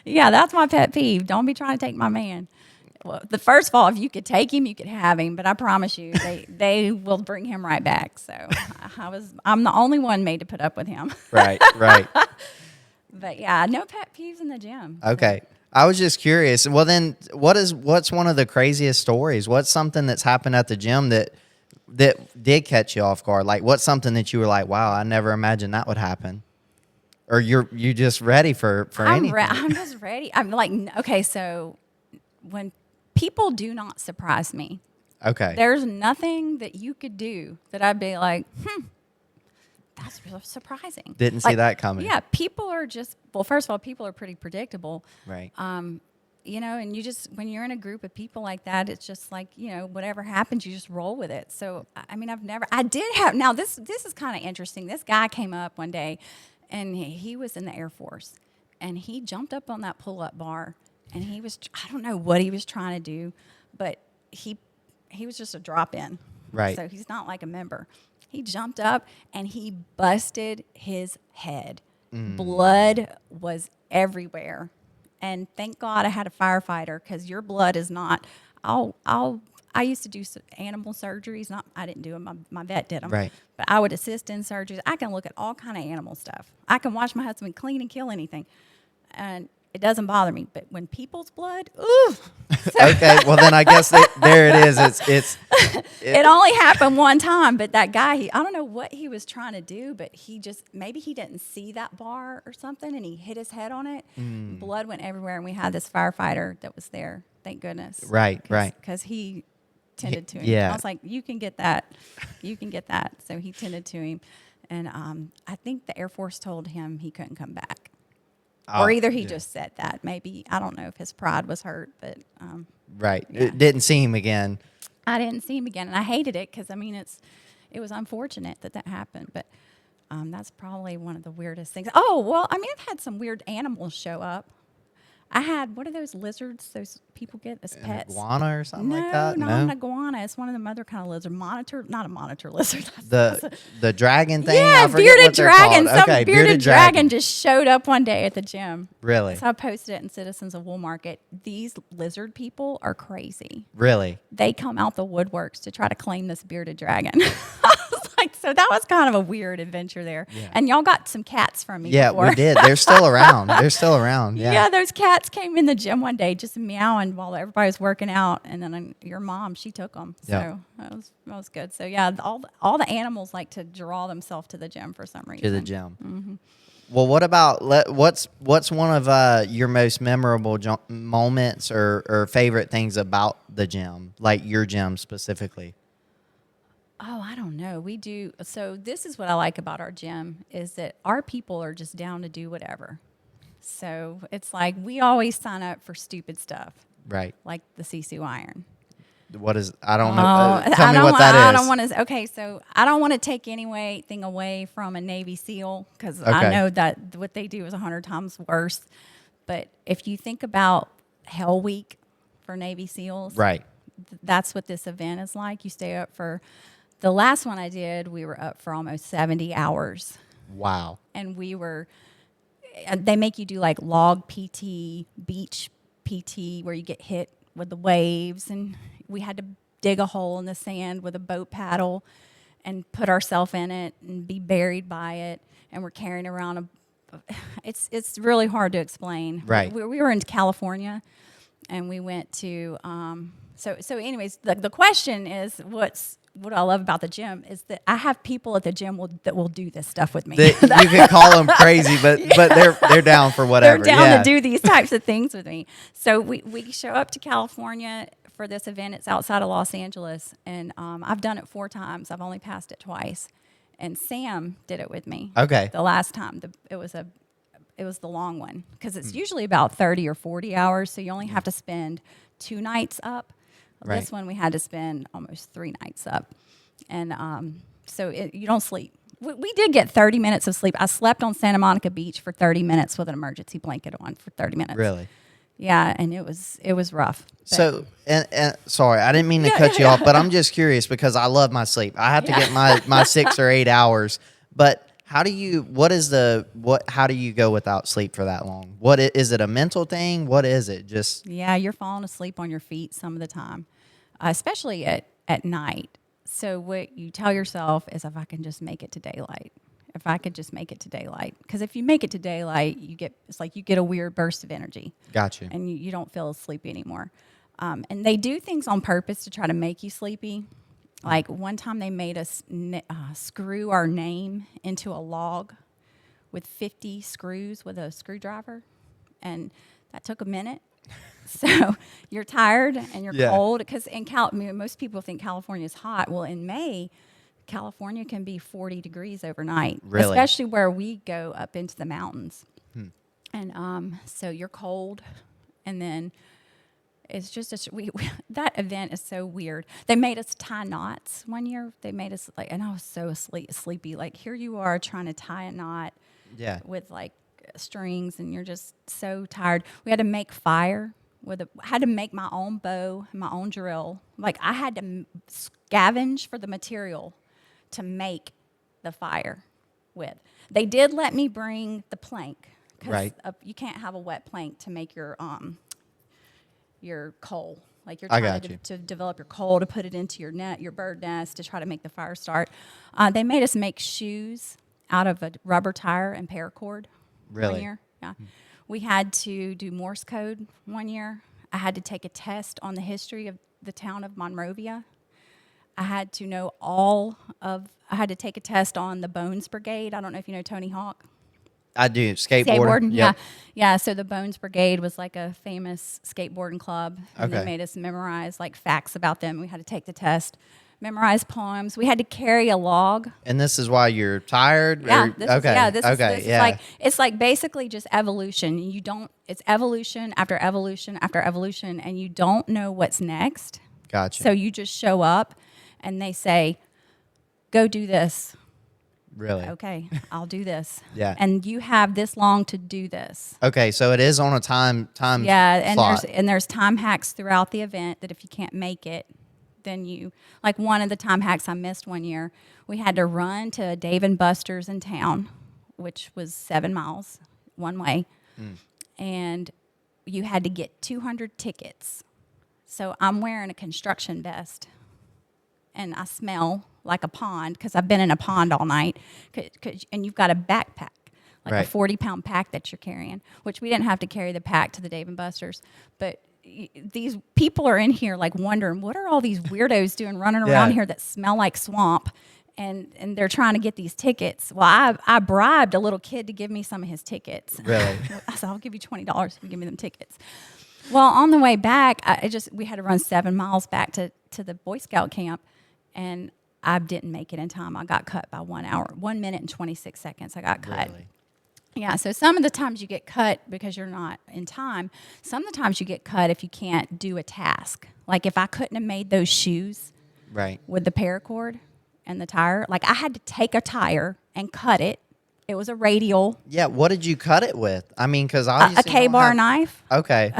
Yeah, that's my pet peeve. Don't be trying to take my man. Well, first of all, if you could take him, you could have him. But I promise you, they will bring him right back. So I'm the only one made to put up with him. Right. But yeah, no pet peeves in the gym. Okay. I was just curious. Well, then, what's one of the craziest stories? What's something that's happened at the gym that did catch you off guard? Like, what's something that you were like, wow, I never imagined that would happen? Or you just ready for anything? I'm just ready. I'm like, okay, so when people do not surprise me, okay, there's nothing that you could do that I'd be like, that's really surprising. Didn't see that coming. Yeah, people are just, well, first of all, people are pretty predictable. Right. And you just, when you're in a group of people like that, it's just like, whatever happens, you just roll with it. So, I mean, now this is kind of interesting. This guy came up one day and he was in the Air Force and he jumped up on that pull-up bar and I don't know what he was trying to do, but he was just a drop-in. Right. So he's not like a member. He jumped up and he busted his head. Blood was everywhere. And thank God I had a firefighter, because your blood is not. I used to do animal surgeries. I didn't do them. My vet did them. Right. But I would assist in surgeries. I can look at all kind of animal stuff. I can watch my husband clean and kill anything, and it doesn't bother me. But when people's blood, ooh. Okay, well then I guess there it is. It only happened one time, but that guy, I don't know what he was trying to do, but maybe he didn't see that bar or something, and he hit his head on it. Blood went everywhere, and we had this firefighter that was there. Thank goodness. Right. Because he tended to him. Yeah. I was like, you can get that. You can get that. So he tended to him. And I think the Air Force told him he couldn't come back. Or either he just said that. Maybe, I don't know if his pride was hurt, but. Right. Yeah. It didn't see him again. I didn't see him again. And I hated it because, it was unfortunate that happened. But that's probably one of the weirdest things. Oh, well, I've had some weird animals show up. I had, what are those lizards those people get as pets? Iguana or something like that? No, not an iguana. It's one of them other kind of lizard. Not a monitor lizard. The dragon thing? Yeah, I forget bearded what they're dragon. called. Some bearded dragon just showed up one day at the gym. Really? So I posted it in Citizens of Wool Market. These lizard people are crazy. Really? They come out the woodworks to try to claim this bearded dragon. I was like, so that was kind of a weird adventure there. Yeah. And y'all got some cats from me before. We did. They're still around. Yeah, those cats came in the gym one day just meowing while everybody was working out, and then your mom, she took them. So that was good. So yeah, all the animals like to draw themselves to the gym for some reason. To the gym. Mm-hmm. Well, what about what's one of your most memorable moments or favorite things about the gym, like your gym specifically? Oh, I don't know. We do. So this is what I like about our gym is that our people are just down to do whatever. So it's like we always sign up for stupid stuff. Right. Like the Sisu iron. What is, I don't know. Tell me what that is. I don't want to, okay, so I don't want to take anything away from a Navy SEAL because I know that what they do is 100 times worse. But if you think about Hell Week for Navy SEALs, right, that's what this event is like. You stay up for, the last one I did, we were up for almost 70 hours. Wow. And they make you do like log PT, beach PT, where you get hit with the waves, and we had to dig a hole in the sand with a boat paddle and put ourselves in it and be buried by it, and we're carrying around it's really hard to explain. Right. We were in California, and we went to so anyways, the question is what I love about the gym is that I have people at the gym that will do this stuff with me. You can call them crazy, but they're down for whatever. They're down to do these types of things with me. So we show up to California for this event. It's outside of Los Angeles, and I've done it 4 times. I've only passed it twice, and Sam did it with me. Okay. The last time it was the long one because it's usually about 30 or 40 hours, so you only have to spend 2 nights up. Right. This one we had to spend almost 3 nights up, and so you don't sleep. We did get 30 minutes of sleep. I slept on Santa Monica Beach for 30 minutes with an emergency blanket on for 30 minutes. Really? Yeah, and it was rough. So, and sorry, I didn't mean to cut you off, but I'm just curious because I love my sleep. I have to get my 6 or 8 hours, but how do you go without sleep for that long? Is it a mental thing? What is it? Just you're falling asleep on your feet some of the time, especially at night. So what you tell yourself is, if I can just make it to daylight. If I could just make it to daylight. Because if you make it to daylight, it's like you get a weird burst of energy. Gotcha. And you don't feel sleepy anymore. And they do things on purpose to try to make you sleepy. Like one time they made us screw our name into a log with 50 screws with a screwdriver. And that took a minute. So you're tired and you're cold. Because most people think California is hot. Well, in May, California can be 40 degrees overnight. Really? Especially where we go up into the mountains. And so you're cold. And then it's just that event is so weird. They made us tie knots one year. They made us and I was so sleepy. Like here you are trying to tie a knot with like strings, and you're just so tired. We had to make fire had to make my own bow, my own drill. Like I had to scavenge for the material to make the fire with. They did let me bring the plank. Right. You can't have a wet plank to make your coal. Like you're I trying got you. to develop your coal to put it into your bird nest to try to make the fire start. They made us make shoes out of a rubber tire and paracord. Really? 1 year. Yeah. We had to do Morse code 1 year. I had to take a test on the history of the town of Monrovia. I had to take a test on the Bones Brigade. I don't know if you know Tony Hawk. I do. Skateboarding? Yep. Yeah. So the Bones Brigade was like a famous skateboarding club. And Okay. They made us memorize like facts about them. We had to take the test, memorize poems. We had to carry a log. And this is why you're tired? Yeah. Okay. This is like, it's like basically just evolution. It's evolution after evolution after evolution, and you don't know what's next. Gotcha. So you just show up and they say, go do this. Really? Okay, I'll do this. Yeah. And you have this long to do this. Okay, so it is on a time Yeah, and slot. there's time hacks throughout the event that if you can't make it, then like one of the time hacks I missed 1 year, we had to run to a Dave & Buster's in town, which was 7 miles one way. And you had to get 200 tickets. So I'm wearing a construction vest and I smell like a pond because I've been in a pond all night. And you've got a backpack, like Right. a 40-pound pack that you're carrying, which we didn't have to carry the pack to the Dave & Buster's. But these people are in here like wondering, what are all these weirdos doing running around here that smell like swamp? And they're trying to get these tickets. Well, I bribed a little kid to give me some of his tickets. Really? I said, I'll give you $20 if you give me them tickets. Well, on the way back, we had to run 7 miles back to the Boy Scout camp, and I didn't make it in time. I got cut by 1 hour, 1 minute and 26 seconds. I got cut. Really? Yeah, so some of the times you get cut because you're not in time. Some of the times you get cut if you can't do a task. Like if I couldn't have made those shoes Right. with the paracord and the tire, like I had to take a tire and cut it. It was a radial, Yeah, what did you cut it with? I mean, because a obviously you don't K-bar have- knife. Okay.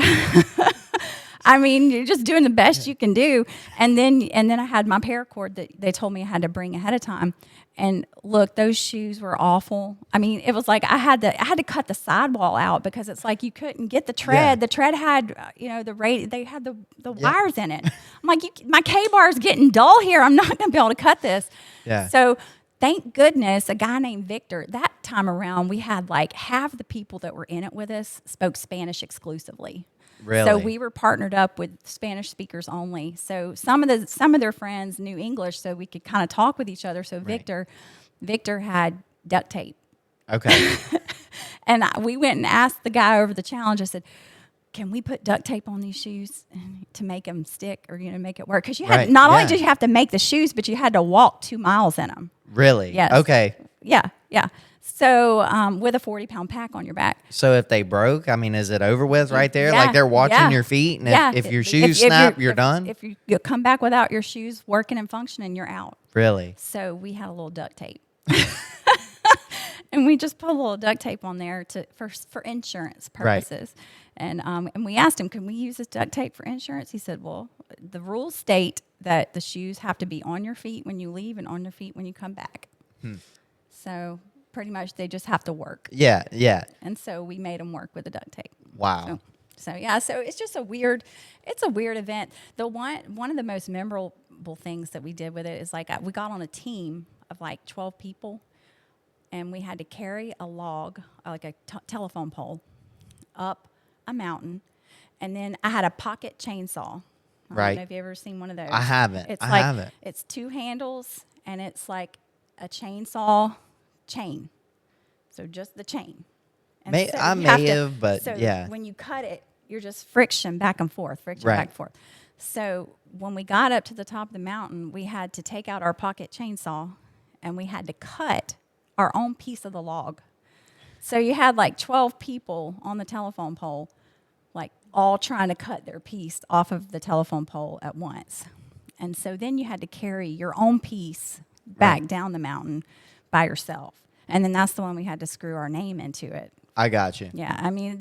I mean, you're just doing the best you can do. And then I had my paracord that they told me I had to bring ahead of time. And look, those shoes were awful. I mean, it was like I had to cut the sidewall out because it's like you couldn't get the tread. Yeah. The tread had, they had the wires in it. I'm like, my K-bar is getting dull here. I'm not going to be able to cut this. Yeah. So thank goodness a guy named Victor, that time around, we had like half the people that were in it with us spoke Spanish exclusively. Really? So we were partnered up with Spanish speakers only. So some of their friends knew English, so we could kind of talk with each other. So Victor had duct tape, Okay. and we went and asked the guy over the challenge. I said, "Can we put duct tape on these shoes to make them stick, or make it work?" Because you had Right, not only yeah. did you have to make the shoes, but you had to walk 2 miles in them. Really? Yes. Okay. Yeah. So with a 40-pound pack on your back. So if they broke, I mean, is it over with right there? Yeah, Like they're watching yeah. your feet, and Yeah. if your shoes snap, you're done? If you come back without your shoes working and functioning, you're out. Really? So we had a little duct tape. And we just put a little duct tape on there for insurance purposes. And we asked him, can we use this duct tape for insurance? He said, well, the rules state that the shoes have to be on your feet when you leave and on your feet when you come back. So pretty much they just have to work. Yeah. And so we made them work with the duct tape. Wow. So it's just a weird event. One of the most memorable things that we did with it is like we got on a team of like 12 people, and we had to carry a log, like a telephone pole, up a mountain, and then I had a pocket chainsaw. I Right. don't know if you've ever seen one of those. I haven't. It's I like haven't. it's 2 handles, and it's like a chainsaw chain. So just the chain. And so I you may have, but so yeah. when you cut it, you're just friction back and forth, Right. back and forth. So when we got up to the top of the mountain, we had to take out our pocket chainsaw, and we had to cut our own piece of the log. So you had like 12 people on the telephone pole, like all trying to cut their piece off of the telephone pole at once. And so then you had to carry your own piece back down the mountain by yourself. And then that's the one we had to screw our name into it. I got you. Yeah, I mean,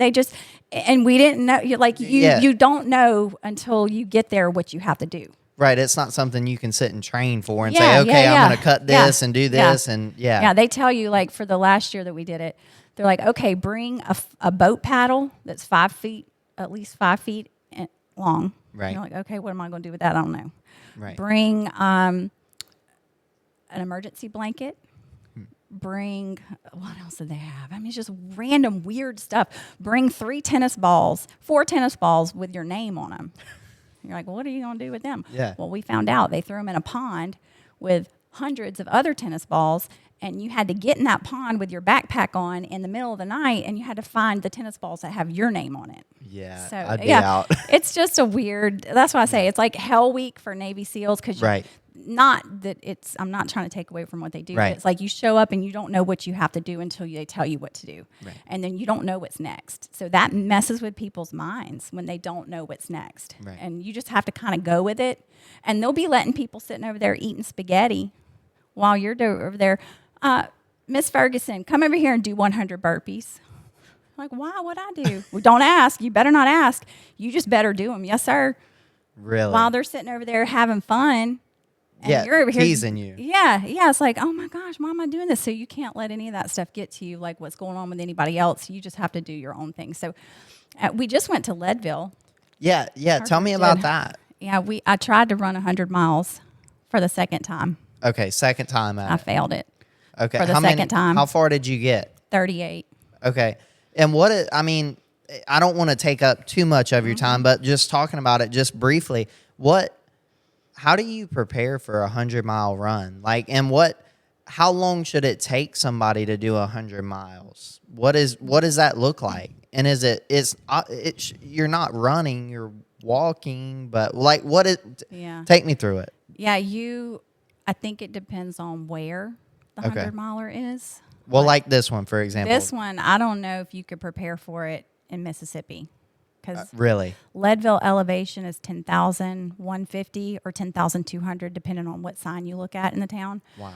and we didn't know, you Yeah. you don't know until you get there what you have to do. Right. It's not something you can sit and train for and Yeah, say, okay, yeah, I'm yeah. going to cut Yeah, this and do yeah. this. And yeah. Yeah, they tell you, like, for the last year that we did it, they're like, okay, bring a boat paddle that's 5 feet, at least 5 feet long. Right. And you're like, okay, what am I going to do with that? I don't know. Right. Bring an emergency blanket. Bring, what else do they have? I mean, it's just random weird stuff. Bring 4 tennis balls with your name on them. You're like, well, what are you going to do with them? Yeah. Well, we found out they threw them in a pond with hundreds of other tennis balls, and you had to get in that pond with your backpack on in the middle of the night, and you had to find the tennis balls that have your name on it. Yeah. So, I'd be out. It's just a weird, that's why I say it's like Hell Week for Navy SEALs, because Right. not that it's, I'm not trying to take away from what they do, Right. but it's like you show up and you don't know what you have to do until they tell you what to do. Right. And then you don't know what's next. So that messes with people's minds when they don't know what's next. Right. And you just have to kind of go with it. And they'll be letting people sitting over there eating spaghetti while you're over there. Miss Ferguson, come over here and do 100 burpees. Like, why would I do? Well, don't ask. You better not ask. You just better do them. Yes, sir. Really? While they're sitting over there having fun. And Yeah, you're over here teasing you. Yeah. It's like, oh my gosh, why am I doing this? So you can't let any of that stuff get to you, like what's going on with anybody else. You just have to do your own thing. So we just went to Leadville. Yeah. Tell me about that. Yeah, I tried to run 100 miles for the second time. Okay, second time at I it. failed it. Okay. For the second time. How far did you get? 38. Okay. And I don't want to take up too much of your time, but just talking about it just briefly, how do you prepare for a 100-mile run? Like, and how long should it take somebody to do 100 miles? What does that look like? And you're not running, you're walking, but like, take me through it. Yeah, I think it depends on where the 100-miler is. Well, like this one, for example. This one, I don't know if you could prepare for it in Mississippi. Because really? Leadville elevation is 10,150 or 10,200, depending on what sign you look at in the town. Wow.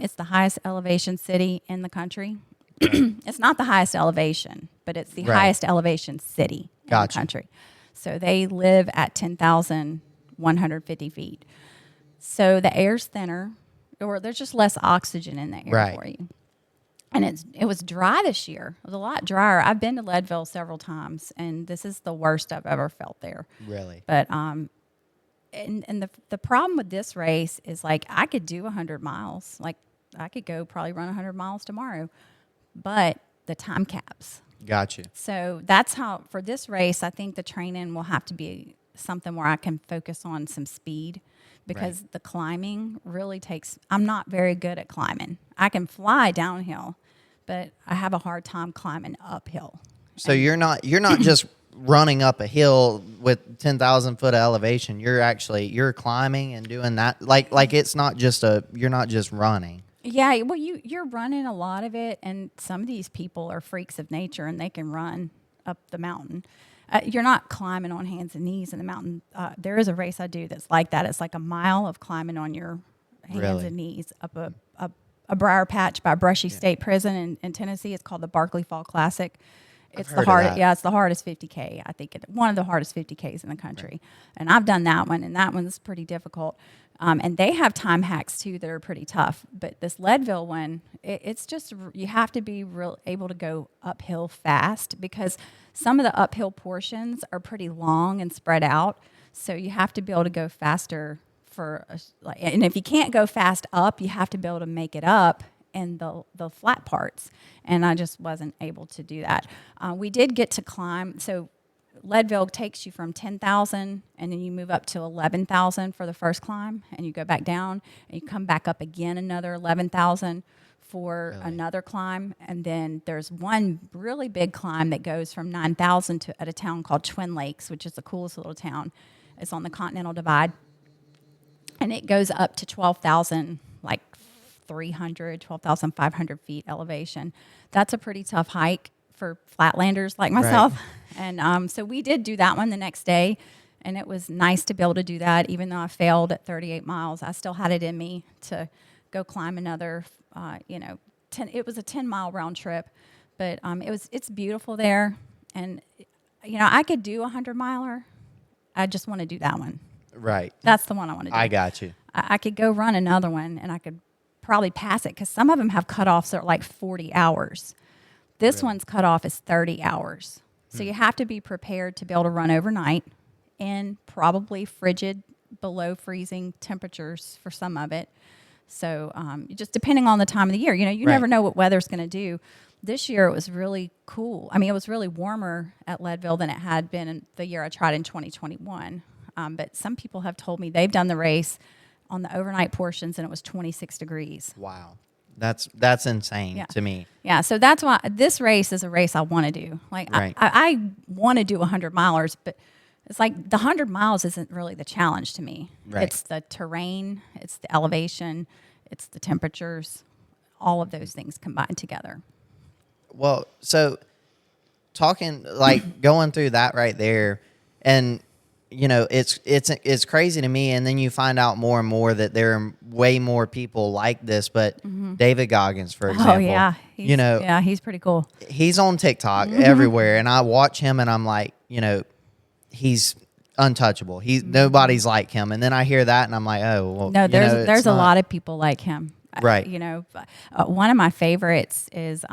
It's the highest elevation city in the country. It's not the highest elevation, but it's the highest elevation city in the country. So they live at 10,150 feet. So the air's thinner, or there's just less oxygen in the air for you. And it was dry this year. It was a lot drier. I've been to Leadville several times, and this is the worst I've ever felt there. Really? But and the problem with this race is, like, I could do 100 miles. Like, I could go probably run 100 miles tomorrow, but the time caps. Got you. So that's how, for this race, I think the training will have to be something where I can focus on some speed, because the climbing really I'm not very good at climbing. I can fly downhill, but I have a hard time climbing uphill. So you're not just running up a hill with 10,000 foot of elevation. You're climbing and doing that. Like it's not just you're not just running. Yeah, well, you're running a lot of it, and some of these people are freaks of nature, and they can run up the mountain. You're not climbing on hands and knees in the mountain. There is a race I do that's like that. It's like a mile of climbing on your hands and knees up a briar patch by Brushy State Prison in Tennessee. It's called the Barkley Fall Classic. It's the hardest. Yeah, it's the hardest 50K. I think one of the hardest 50Ks in the country. And I've done that one, and that one's pretty difficult. And they have time hacks too that are pretty tough. But this Leadville one, it's just, you have to be able to go uphill fast, because some of the uphill portions are pretty long and spread out. So you have to be able to go faster and if you can't go fast up, you have to be able to make it up in the flat parts. And I just wasn't able to do that. We did get to climb. So Leadville takes you from 10,000, and then you move up to 11,000 for the first climb, and you go back down, and you come back up again another 11,000 for another climb. And then there's one really big climb that goes from 9,000 to at a town called Twin Lakes, which is the coolest little town. It's on the Continental Divide, and it goes up to 12,000, like 12,500 feet elevation. That's a pretty tough hike for flatlanders like myself. Right. And so we did do that one the next day, and it was nice to be able to do that. Even though I failed at 38 miles, I still had it in me to go climb another, 10, it was a 10-mile round trip, but it's beautiful there. And, I could do a 100-miler. I just want to do that one. Right. That's the one I want to do. I got you. I could go run another one, and I could probably pass it because some of them have cutoffs that are like 40 hours. This one's cutoff is 30 hours. So you have to be prepared to be able to run overnight in probably frigid, below freezing temperatures for some of it. So just depending on the time of the year, you Right. never know what weather's going to do. This year it was really cool. I mean, it was really warmer at Leadville than it had been in the year I tried in 2021. But some people have told me they've done the race on the overnight portions and it was 26 degrees. Wow. That's insane to me. Yeah, so that's why this race is a race I want to do. Like, Right. I want to do 100 milers, but it's like the 100 miles isn't really the challenge to me. Right. It's the terrain, it's the elevation, it's the temperatures, all of those things combined together. Well, so talking like going through that right there, and it's crazy to me. And then you find out more and more that there are way more people like this. But David Goggins, for example, Oh yeah, he's pretty cool. he's on TikTok everywhere, and I watch him, and I'm like, he's untouchable. Nobody's like him. And then I hear that, and I'm like, oh, well, No, there's it's a not- lot of people like him. Right. One of my favorites is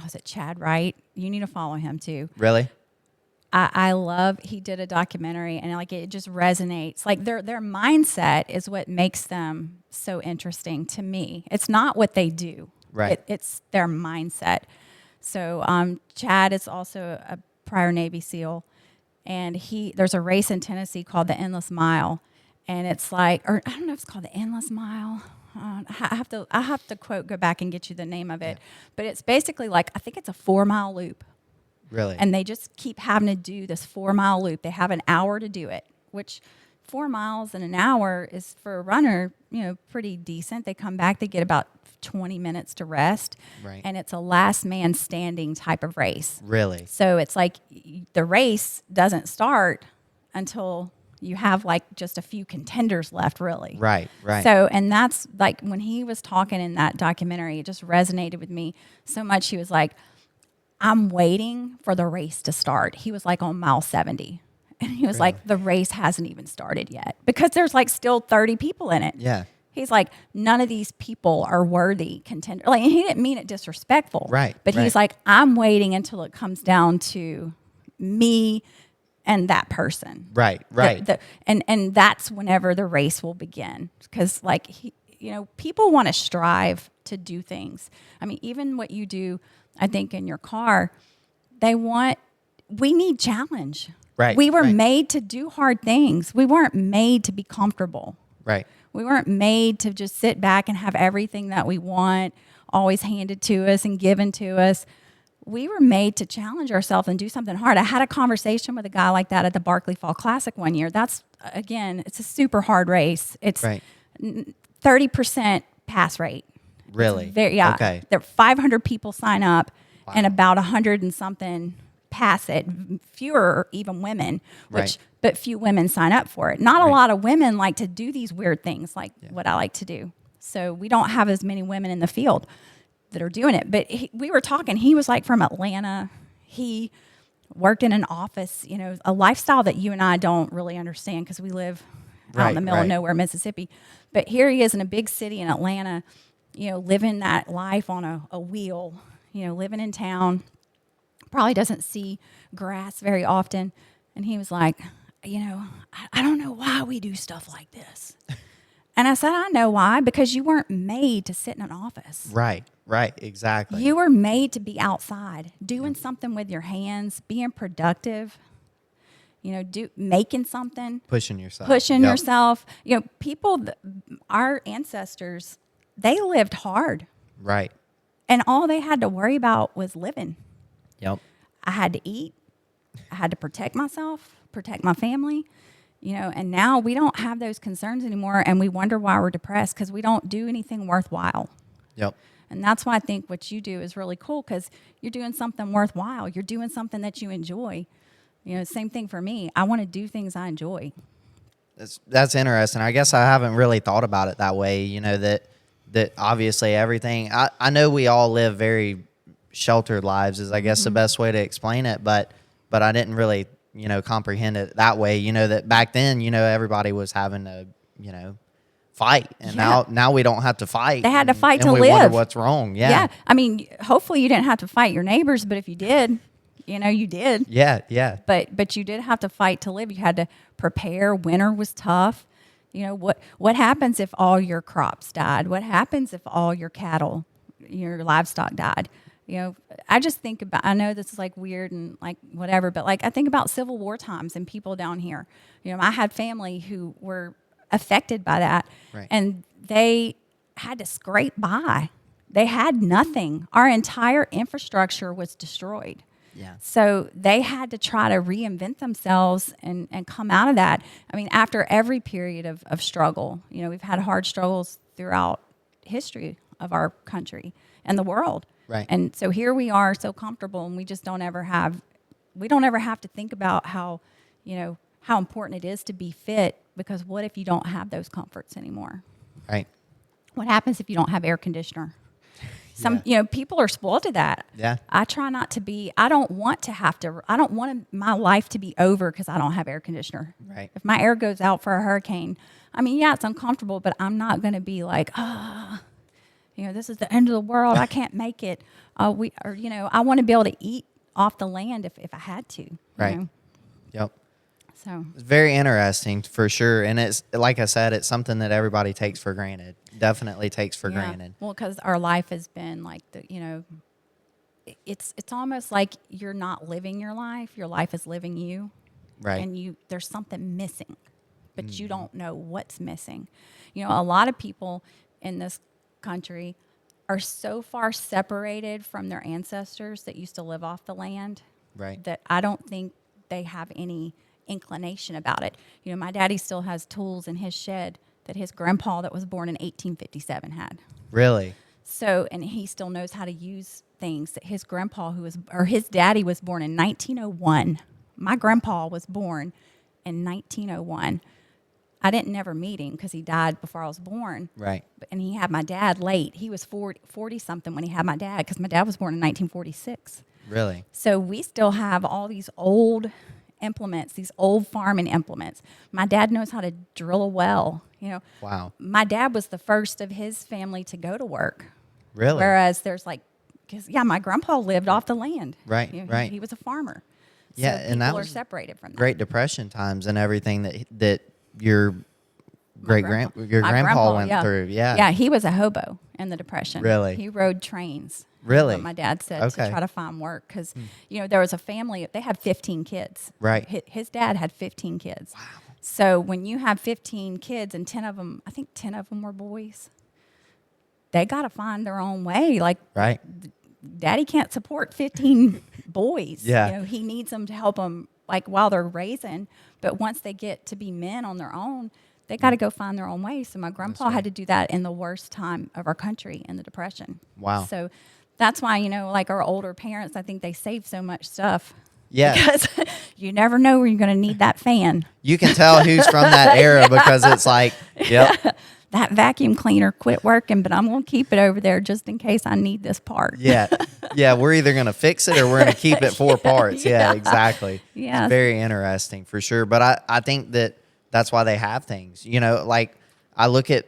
is it Chad Wright? You need to follow him too. Really? I love, he did a documentary and like it just resonates. Like their mindset is what makes them so interesting to me. It's not what they do. Right. It's their mindset. So Chad is also a prior Navy SEAL, and there's a race in Tennessee called the Endless Mile, and it's like, or I don't know if it's called the Endless Mile. I have to go back and get you the name of it, but it's basically like, I think it's a 4-mile loop. Really? And they just keep having to do this 4-mile loop. They have an hour to do it, which 4 miles in an hour is for a runner, pretty decent. They come back, they get about 20 minutes to rest. Right. And it's a last man standing type of race. Really? So it's like the race doesn't start until you have like just a few contenders left, really. Right. So, and that's like when he was talking in that documentary, it just resonated with me so much. He was like, I'm waiting for the race to start. He was like on mile 70. And he was like, the race hasn't even started yet because there's like still 30 people in it. Yeah. He's like, none of these people are worthy contenders. Like, he didn't mean it disrespectful. Right. But he's like, I'm waiting until it comes down to me and that person. Right. And that's whenever the race will begin. Because like, people want to strive to do things. I mean, even what you do, I think in your car, we need challenge. Right. We were made to do hard things. We weren't made to be comfortable. Right. We weren't made to just sit back and have everything that we want always handed to us and given to us. We were made to challenge ourselves and do something hard. I had a conversation with a guy like that at the Barkley Fall Classic one year. That's, again, it's a super hard race. It's 30% pass rate. Really? Yeah. Okay. There 500 people sign up, and about 100 and something pass it. Fewer even women, but few women sign up for it. Not a lot of women like to do these weird things like what I like to do. So we don't have as many women in the field that are doing it. But we were talking. He was like from Atlanta. He worked in an office. A lifestyle that you and I don't really understand because we live out in the middle of nowhere, Mississippi. But here he is in a big city in Atlanta. Living that life on a wheel, living in town, probably doesn't see grass very often. And he was like, I don't know why we do stuff like this. And I said, I know why, because you weren't made to sit in an office. Right, exactly. You were made to be outside, doing something with your hands, being productive, making something. Pushing yourself. Yourself. People, our ancestors, they lived hard. Right. And all they had to worry about was living. Yep. I had to eat. I had to protect myself, protect my family, and now we don't have those concerns anymore. And we wonder why we're depressed because we don't do anything worthwhile. Yep. And that's why I think what you do is really cool because you're doing something worthwhile. You're doing something that you enjoy. Same thing for me. I want to do things I enjoy. That's interesting. I guess I haven't really thought about it that way, that obviously everything, I know we all live very sheltered lives is I guess the best way to explain it, but I didn't really comprehend it that way. That back then, everybody was having to, fight, and now we don't have to fight. They had to fight and to we live. wonder what's wrong. Yeah. I mean, hopefully you didn't have to fight your neighbors, but if you did, you did. Yeah. But you did have to fight to live. You had to prepare. Winter was tough. What happens if all your crops died? What happens if all your cattle, your livestock died? I just think about, I know this is like weird and like whatever, but like I think about Civil War times and people down here. I had family who were affected by that, right. and they had to scrape by. They had nothing. Our entire infrastructure was destroyed. Yeah. So they had to try to reinvent themselves and come out of that. I mean, after every period of struggle, we've had hard struggles throughout history of our country and the world. Right. And so here we are so comfortable, and we just don't ever have to think about how important it is to be fit, because what if you don't have those comforts anymore? Right. What happens if you don't have air conditioner? People are spoiled to that. Yeah. I try not to be. I don't want my life to be over because I don't have air conditioner. Right. If my air goes out for a hurricane, I mean, yeah, it's uncomfortable, but I'm not going to be like, this is the end of the world. I can't make it. I want to be able to eat off the land if I had to. Right. Yep. So it's very interesting for sure. And it's, like I said, it's something that everybody takes for granted. Definitely takes for granted. Well, because our life has been like it's almost like you're not living your life. Your life is living you. Right. And there's something missing, but you don't know what's missing. A lot of people in this country are so far separated from their ancestors that used to live off the land. Right. That I don't think they have any inclination about it. My daddy still has tools in his shed that his grandpa that was born in 1857 had. Really? So, and he still knows how to use things that his grandpa his daddy was born in 1901. My grandpa was born in 1901. I didn't never meet him because he died before I was born. Right. And he had my dad late. He was 40 something when he had my dad, because my dad was born in 1946. Really? So we still have all these old implements, these old farming implements. My dad knows how to drill a well. Wow. My dad was the first of his family to go to work. Really? Whereas there's my grandpa lived off the land. Right. Right. He was a farmer. Yeah, so and that people are was separated from that. Great Depression times and everything that your grandpa went through. Yeah. Yeah, he was a hobo in the Depression. Really? He rode trains. Really? What my dad said, Okay. to try to find work, because there was a family. They had 15 kids. Right. His dad had 15 kids. Wow. So when you have 15 kids and 10 of them were boys, they got to find their own way. Like, right. Daddy can't support 15 boys. Yeah. He needs them to help them while they're raising. But once they get to be men on their own, they got to go find their own way. So my grandpa had to do that in the worst time of our country, in the Depression. Wow. So that's why, our older parents, I think they save so much stuff. Yeah. Because you never know when you're going to need that fan. You can tell who's from that era because it's like, yep. That vacuum cleaner quit working, but I'm going to keep it over there just in case I need this part. Yeah. Yeah, we're either going to fix it or we're going to keep it 4 parts. Yeah, exactly. Yeah. It's very interesting for sure. But I think that's why they have things. I look at,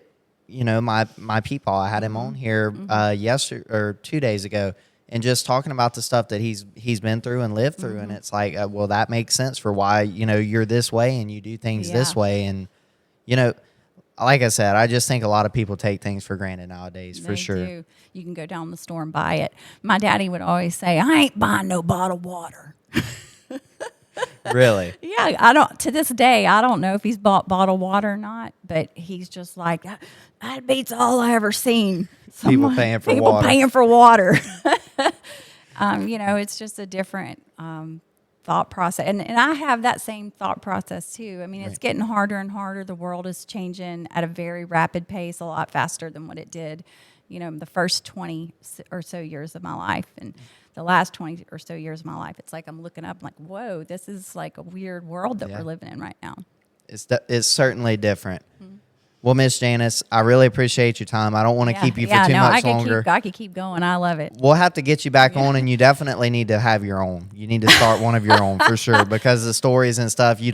my people. I had him on here yesterday or 2 days ago, and just talking about the stuff that he's been through and lived through. And it's like, well, that makes sense for why, you're this way and you do things this way. And, like I said, I just think a lot of people take things for granted nowadays, for sure. Do. You can go down the store and buy it. My daddy would always say, I ain't buying no bottled water. Really? Yeah, to this day, I don't know if he's bought bottled water or not, but he's just like, that beats all I ever seen. People paying for water. It's just a different thought process. And I have that same thought process too. I mean, it's getting harder and harder. The world is changing at a very rapid pace, a lot faster than what it did, the first 20 or so years of my life. And the last 20 or so years of my life, it's like I'm looking up like, whoa, this is like a weird world that we're living in right now. It's certainly different. Well, Miss Janice, I really appreciate your time. I don't want to keep you for too much longer. I could keep going. I love it. We'll have to get you back on, and you definitely need to have your own. You need to start one of your own for sure, because the stories and stuff you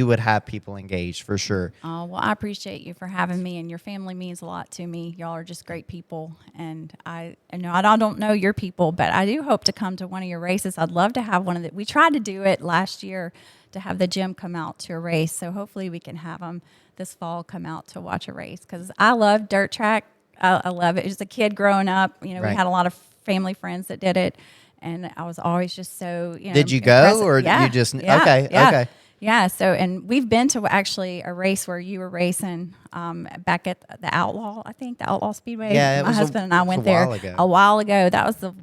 would have people engaged for sure. Oh, well, I appreciate you for having me, and your family means a lot to me. Y'all are just great people, and I know I don't know your people, but I do hope to come to one of your races. I'd love to have one of the. We tried to do it last year to have the gym come out to a race, so hopefully we can have them this fall come out to watch a race, because I love dirt track. I love it. As a kid growing up, we had a lot of family friends that did it, and I was always just so, Did you go, or you just, okay. Yeah, so, and we've been to actually a race where you were racing back at the Outlaw, I think, the Outlaw Speedway. Yeah, my husband and I went there a while ago. That was the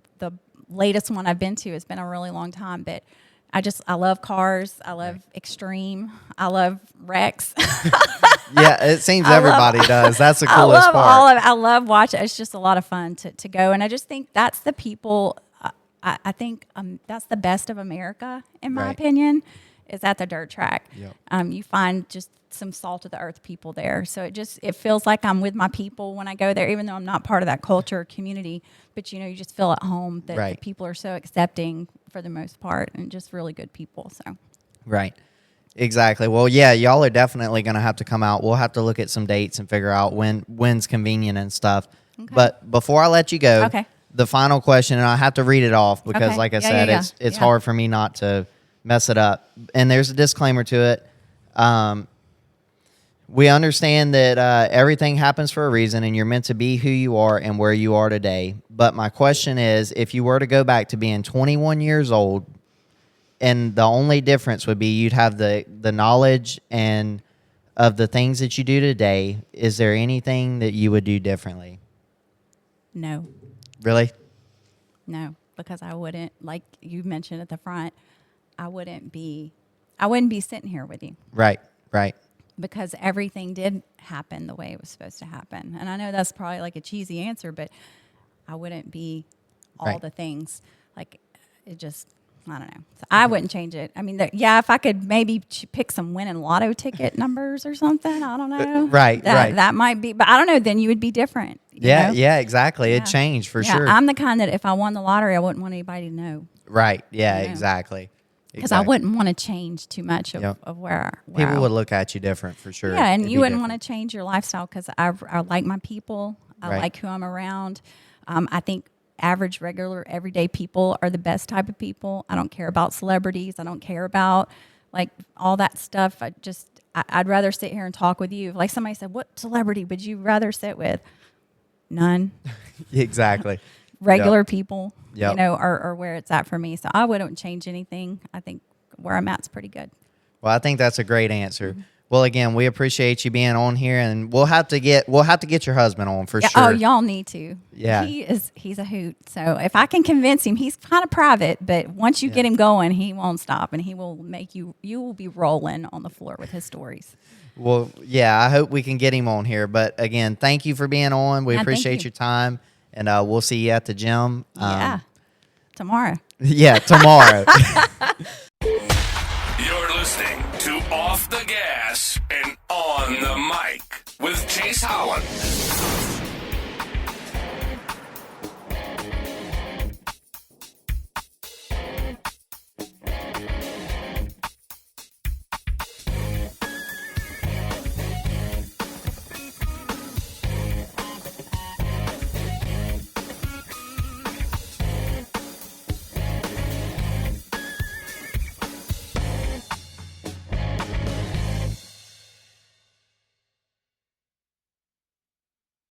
latest one I've been to. It's been a really long time, but I love cars. I love extreme. I love wrecks. Yeah, it seems everybody does. That's the coolest part. I love watching. It's just a lot of fun to go. And I just think that's the people, I think that's the best of America, in my opinion, is at the dirt track. Yep. You find just some salt of the earth people there. So it feels like I'm with my people when I go there, even though I'm not part of that culture or community. But, you just feel at home that the people are so accepting for the most part, and just really good people. So. Right. Exactly. Well, yeah, y'all are definitely going to have to come out. We'll have to look at some dates and figure out when's convenient and stuff. Okay. But before I let you go, the final question, and I have to read it off because, like I said, it's hard for me not to mess it up. And there's a disclaimer to it. We understand that everything happens for a reason, and you're meant to be who you are and where you are today. But my question is, if you were to go back to being 21 years old, and the only difference would be you'd have the knowledge and of the things that you do today, is there anything that you would do differently? No. Really? No, because I wouldn't, like you mentioned at the front, I wouldn't be sitting here with you. Right. Because everything did happen the way it was supposed to happen. And I know that's probably like a cheesy answer, but I wouldn't be all the things. Like, it just, I don't know. So I wouldn't change it. I mean, if I could maybe pick some winning lotto ticket numbers or something, I don't know. Right. That might be, but I don't know, then you would be different. Yeah, exactly. It'd change for sure. I'm the kind that if I won the lottery, I wouldn't want anybody to know. Right. Yeah, exactly. Because I wouldn't want to change too much of where people would look at you different for sure. Yeah, and you wouldn't want to change your lifestyle, because I like my people. I like who I'm around. I think average, regular, everyday people are the best type of people. I don't care about celebrities. I don't care about like all that stuff. I'd rather sit here and talk with you. Like somebody said, what celebrity would you rather sit with? None. Exactly. Regular people. Are where it's at for me. So I wouldn't change anything. I think where I'm at's pretty good. Well, I think that's a great answer. Mm-hmm. Well, again, we appreciate you being on here, and we'll have to get your husband on for sure. Oh, y'all need to. Yeah. He's a hoot. So if I can convince him, he's kind of private, but once you get him going, he won't stop, and he will make you will be rolling on the floor with his stories. Well, yeah, I hope we can get him on here. But again, thank you for being on. We appreciate your time. And we'll see you at the gym. Tomorrow. Yeah, tomorrow. You're listening to Off the Gas and On the Mic with Chase Holland.